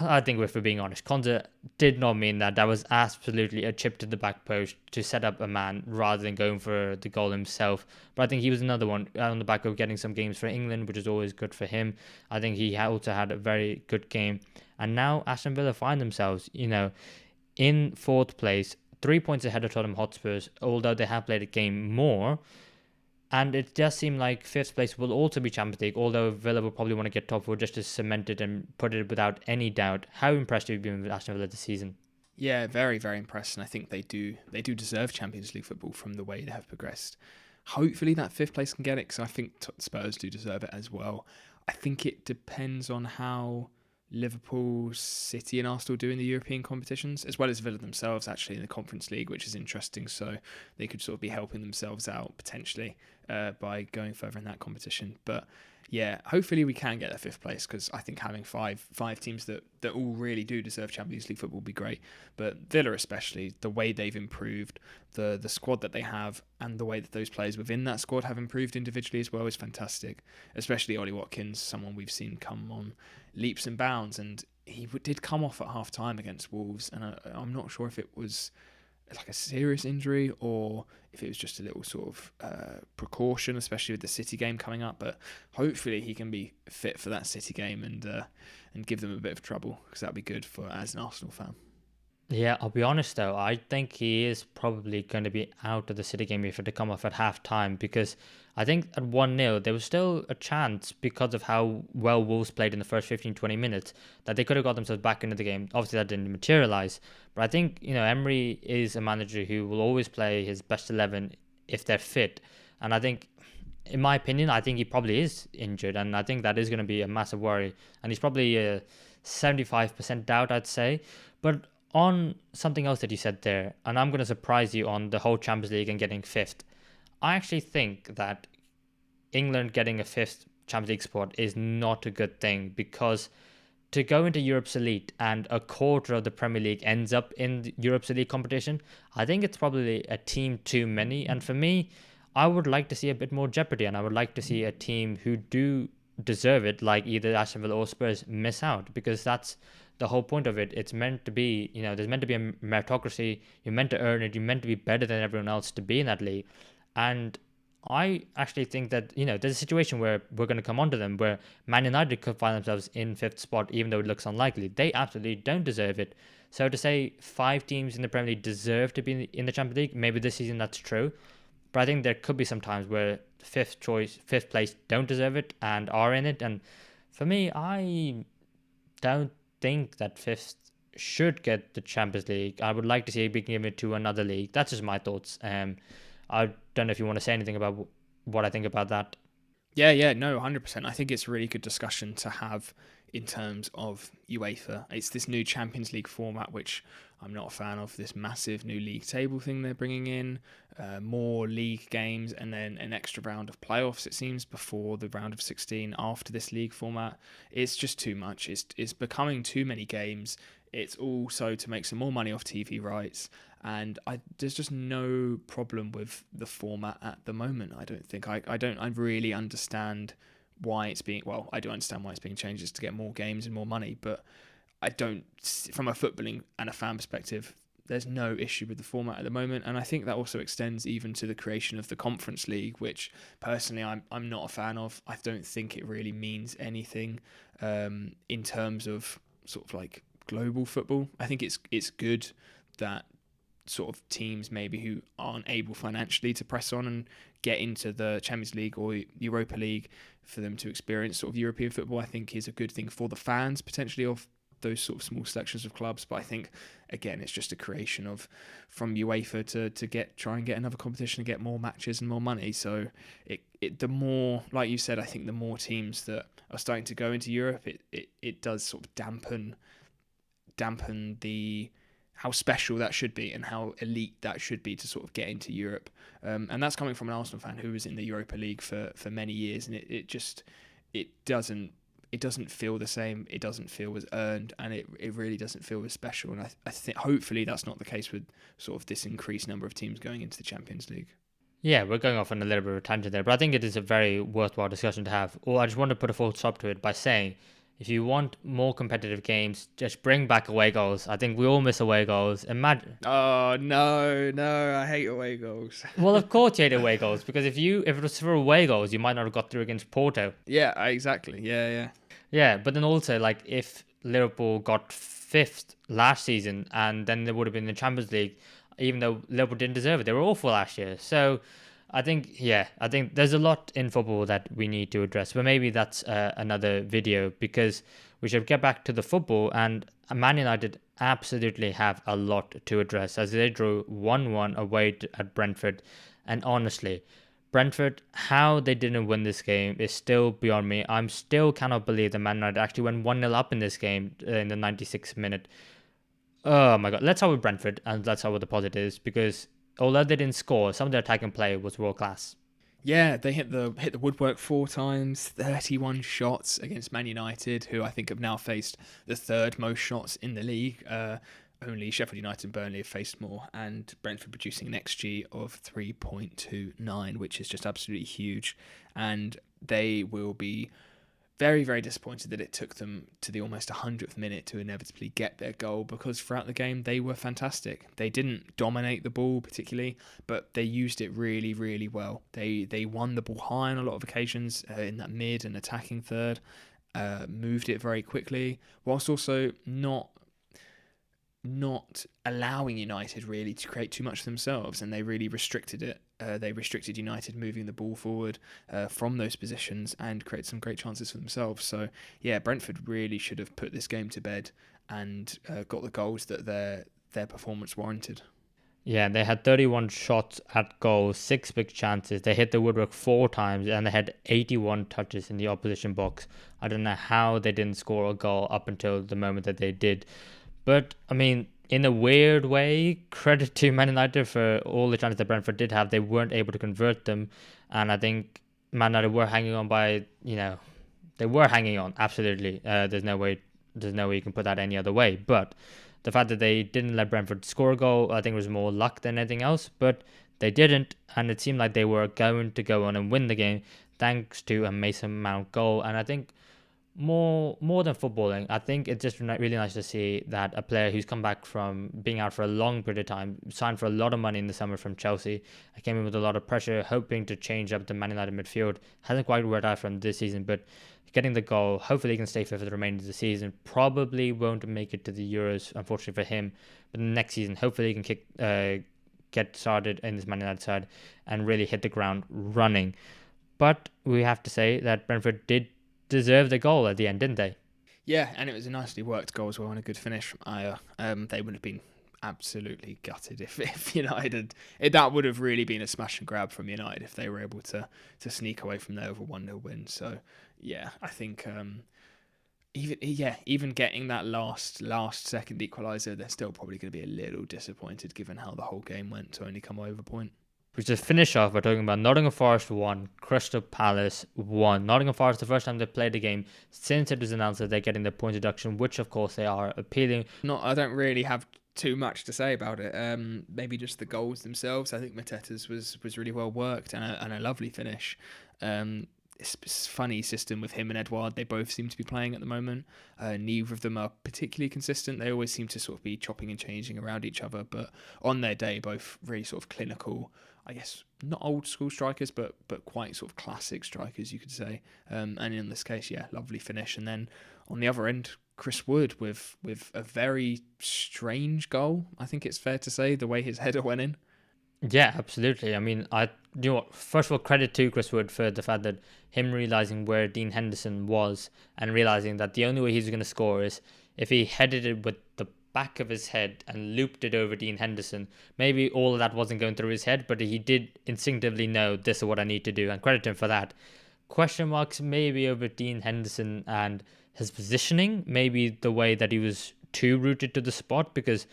I think if we're being honest, Konza did not mean that. That was absolutely a chip to the back post to set up a man rather than going for the goal himself. But I think he was another one on the back of getting some games for England, which is always good for him. I think he also had a very good game. And now Aston Villa find themselves, in fourth place, 3 points ahead of Tottenham Hotspurs, although they have played a game more. And it does seem like fifth place will also be Champions League, although Villa will probably want to get top four just to cement it and put it without any doubt. How impressed have you been with Aston Villa this season? Yeah, very, very impressed. And I think they do deserve Champions League football from the way they have progressed. Hopefully that fifth place can get it, because I think Spurs do deserve it as well. I think it depends on how Liverpool, City and Arsenal do in the European competitions, as well as Villa themselves actually in the Conference League, which is interesting. So they could sort of be helping themselves out potentially by going further in that competition. But yeah, hopefully we can get that fifth place, because I think having five teams that all really do deserve Champions League football would be great. But Villa especially, the way they've improved, the squad that they have, and the way that those players within that squad have improved individually as well is fantastic. Especially Ollie Watkins, someone we've seen come on leaps and bounds, and he did come off at half time against Wolves, and I'm not sure if it was like a serious injury or if it was just a little sort of precaution, especially with the City game coming up. But hopefully he can be fit for that City game and give them a bit of trouble, because that'd be good for as an Arsenal fan. Yeah, I'll be honest though, I think he is probably going to be out of the City game if it had come off at half time, because I think at 1-0 there was still a chance, because of how well Wolves played in the first 15-20 minutes, that they could have got themselves back into the game. Obviously that didn't materialise, but I think Emery is a manager who will always play his best 11 if they're fit. And I think, in my opinion, I think he probably is injured, and I think that is going to be a massive worry, and he's probably a 75% doubt, I'd say. But on something else that you said there, and I'm going to surprise you on the whole Champions League and getting fifth, I actually think that England getting a fifth Champions League spot is not a good thing, because to go into Europe's elite and a quarter of the Premier League ends up in Europe's elite competition, I think it's probably a team too many. And for me, I would like to see a bit more jeopardy, and I would like to see a team who do deserve it, like either Aston Villa or Spurs, miss out, because that's the whole point of it. It's meant to be, there's meant to be a meritocracy. You're meant to earn it. You're meant to be better than everyone else to be in that league. And I actually think that, there's a situation where we're going to come onto them, where Man United could find themselves in fifth spot, even though it looks unlikely. They absolutely don't deserve it. So to say 5 teams in the Premier League deserve to be in the Champions League, maybe this season that's true. But I think there could be some times where fifth place don't deserve it and are in it. And for me, I don't think that fifth should get the Champions League. I would like to see it be given to another league. That's just my thoughts. I don't know if you want to say anything about what I think about that. Yeah, no, 100%. I think it's a really good discussion to have in terms of UEFA. It's this new Champions League format, which I'm not a fan of, this massive new league table thing they're bringing in, more league games, and then an extra round of playoffs, it seems, before the round of 16 after this league format. It's just too much. It's becoming too many games. It's also to make some more money off TV rights. And there's just no problem with the format at the moment. I don't think I really understand why it's being, well, I do understand why it's being changed, is to get more games and more money, but I don't, from a footballing and a fan perspective, there's no issue with the format at the moment. And I think that also extends even to the creation of the Conference League, which personally I'm not a fan of. I don't think it really means anything in terms of sort of like global football. I think it's good that sort of teams maybe who aren't able financially to press on and get into the Champions League or Europa League, for them to experience sort of European football, I think is a good thing for the fans potentially of those sort of small selections of clubs. But I think, again, it's just a creation of from UEFA to try and get another competition and get more matches and more money. So the more, like you said, I think the more teams that are starting to go into Europe, it does sort of dampen how special that should be and how elite that should be to sort of get into Europe. And that's coming from an Arsenal fan who was in the Europa League for many years, and it doesn't feel the same. It doesn't feel as earned, and it really doesn't feel as special. And I think hopefully that's not the case with sort of this increased number of teams going into the Champions League. Yeah, we're going off on a little bit of a tangent there, but I think it is a very worthwhile discussion to have. Or I just want to put a full stop to it by saying, if you want more competitive games, just bring back away goals. I think we all miss away goals. Imagine. Oh no, I hate away goals. Well, of course you hate away goals, because if it was for away goals, you might not have got through against Porto. Yeah, exactly. Yeah. Yeah, but then also, like, if Liverpool got 5th last season and then they would have been in the Champions League, even though Liverpool didn't deserve it. They were awful last year. So I think there's a lot in football that we need to address. But maybe that's another video, because we should get back to the football. And Man United absolutely have a lot to address, as they drew 1-1 away at Brentford. And honestly, Brentford, how they didn't win this game is still beyond me. I'm still cannot believe that Man United actually went 1-0 up in this game in the 96th minute. Oh my god. Let's start with Brentford, and let's start with the positives, because although they didn't score, some of their attacking play was world class. Yeah, they hit the woodwork 4 times, 31 shots against Man United, who I think have now faced the 3rd most shots in the league. Only Sheffield United and Burnley have faced more, and Brentford producing an XG of 3.29, which is just absolutely huge. And they will be very, very disappointed that it took them to the almost 100th minute to inevitably get their goal, because throughout the game they were fantastic. They didn't dominate the ball particularly, but they used it really, really well. They won the ball high on a lot of occasions in that mid and attacking third, moved it very quickly, whilst also not allowing United really to create too much for themselves, and they really restricted it. They restricted United moving the ball forward from those positions and created some great chances for themselves. So yeah, Brentford really should have put this game to bed and got the goals that their performance warranted. Yeah, they had 31 shots at goal, 6 big chances. They hit the woodwork 4 times, and they had 81 touches in the opposition box. I don't know how they didn't score a goal up until the moment that they did. But, I mean, in a weird way, credit to Man United for all the chances that Brentford did have. They weren't able to convert them. And I think Man United were hanging on by, they were hanging on, absolutely. There's no way you can put that any other way. But the fact that they didn't let Brentford score a goal, I think was more luck than anything else. But they didn't, and it seemed like they were going to go on and win the game thanks to a Mason Mount goal. And I think more than footballing, I think it's just really nice to see that a player who's come back from being out for a long period of time, signed for a lot of money in the summer from Chelsea, came in with a lot of pressure, hoping to change up the Man United midfield. Hasn't quite worked out from this season, but getting the goal, hopefully he can stay fit for the remainder of the season. Probably won't make it to the Euros, unfortunately for him, but next season, hopefully he can get started in this Man United side and really hit the ground running. But we have to say that Brentford did deserve the goal at the end, didn't they? Yeah, and it was a nicely worked goal as well, and a good finish from Aya. They would have been absolutely gutted if United that would have really been a smash and grab from United if they were able to sneak away from there with a 1-0 win. So yeah, I think even getting that last second equaliser, they're still probably going to be a little disappointed given how the whole game went to only come away with a point. We just finish off by talking about Nottingham Forest 1, Crystal Palace 1. Nottingham Forest, the first time they played the game since it was announced that they're getting the point deduction, which of course they are appealing. I don't really have too much to say about it. Maybe just the goals themselves. I think Mateta's was really well worked and a lovely finish. It's a funny system with him and Edouard. They both seem to be playing at the moment. Neither of them are particularly consistent. They always seem to sort of be chopping and changing around each other, but on their day, both really sort of clinical, I guess, not old school strikers, but quite sort of classic strikers, you could say. And in this case, yeah, lovely finish. And then on the other end, Chris Wood with a very strange goal. I think it's fair to say, the way his header went in. Yeah, absolutely. I mean, first of all, credit to Chris Wood for the fact that him realising where Dean Henderson was and realising that the only way he's going to score is if he headed it with the back of his head and looped it over Dean Henderson. Maybe all of that wasn't going through his head, but he did instinctively know this is what I need to do, and credit him for that. Question marks maybe over Dean Henderson and his positioning, maybe the way that he was too rooted to the spot, because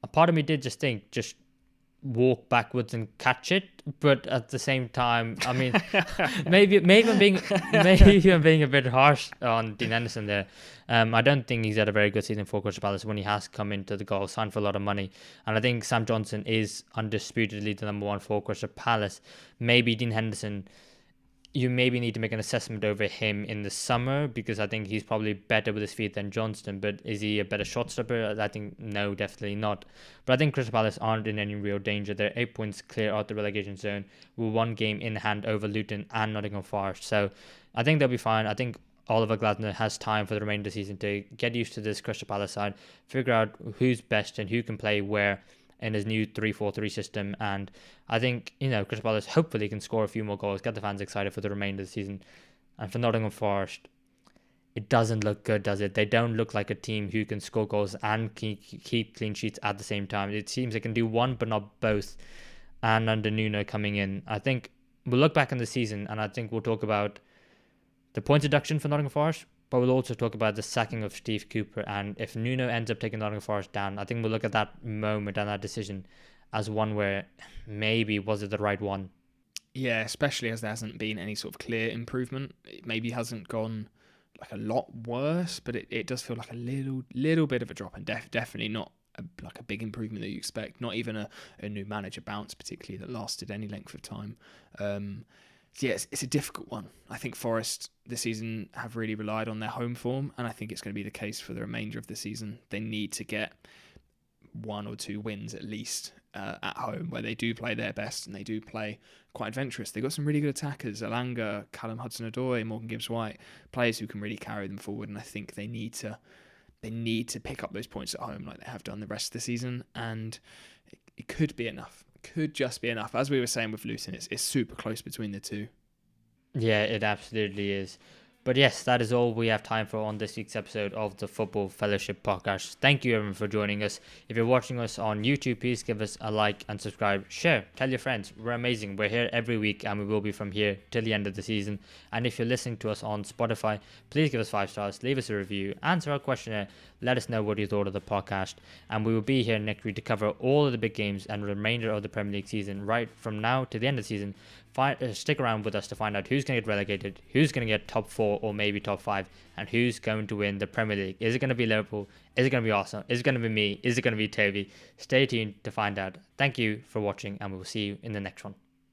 a part of me did just think, just walk backwards and catch it, but at the same time, I mean, maybe I'm being a bit harsh on Dean Henderson there. I don't think he's had a very good season for Crystal Palace when he has come into the goal, signed for a lot of money, and I think Sam Johnson is undisputedly the number one for Crystal Palace. Maybe Dean Henderson, you maybe need to make an assessment over him in the summer, because I think he's probably better with his feet than Johnston. But is he a better shot stopper? I think no, definitely not. But I think Crystal Palace aren't in any real danger. They're 8 points clear out the relegation zone with one game in hand over Luton and Nottingham Forest. So I think they'll be fine. I think Oliver Glasner has time for the remainder of the season to get used to this Crystal Palace side, figure out who's best and who can play where in his new 3-4-3 system. And I think, Crystal Palace hopefully can score a few more goals, get the fans excited for the remainder of the season. And for Nottingham Forest, it doesn't look good, does it? They don't look like a team who can score goals and keep clean sheets at the same time. It seems they can do one but not both. And under Nuno coming in, I think we'll look back on the season and I think we'll talk about the points deduction for Nottingham Forest, but we'll also talk about the sacking of Steve Cooper. And if Nuno ends up taking Nottingham Forest down, I think we'll look at that moment and that decision as one where maybe was it the right one? Yeah, especially as there hasn't been any sort of clear improvement. It maybe hasn't gone like a lot worse, but it does feel like a little bit of a drop, and definitely not like a big improvement that you expect. Not even a new manager bounce, particularly that lasted any length of time. So yeah, it's a difficult one. I think Forest this season have really relied on their home form, and I think it's going to be the case for the remainder of the season. They need to get 1 or 2 wins at least at home, where they do play their best and they do play quite adventurous. They've got some really good attackers: Alanga, Callum Hudson-Odoi, Morgan Gibbs-White, players who can really carry them forward. And I think they need to pick up those points at home like they have done the rest of the season, and it could be enough. Could just be enough. As we were saying with Luton, it's super close between the two. Yeah, it absolutely is. But yes, that is all we have time for on this week's episode of the Football Fellowship Podcast. Thank you everyone for joining us. If you're watching us on YouTube, please give us a like and subscribe. Share, tell your friends. We're amazing. We're here every week and we will be from here till the end of the season. And if you're listening to us on Spotify, please give us 5 stars, leave us a review, answer our questionnaire, let us know what you thought of the podcast. And we will be here next week to cover all of the big games and the remainder of the Premier League season, right from now to the end of the season. Stick around with us to find out who's going to get relegated, who's going to get top 4 or maybe top 5, and who's going to win the Premier League. Is it going to be Liverpool? Is it going to be Arsenal? Is it going to be me? Is it going to be Toby? Stay tuned to find out. Thank you for watching, and we will see you in the next one.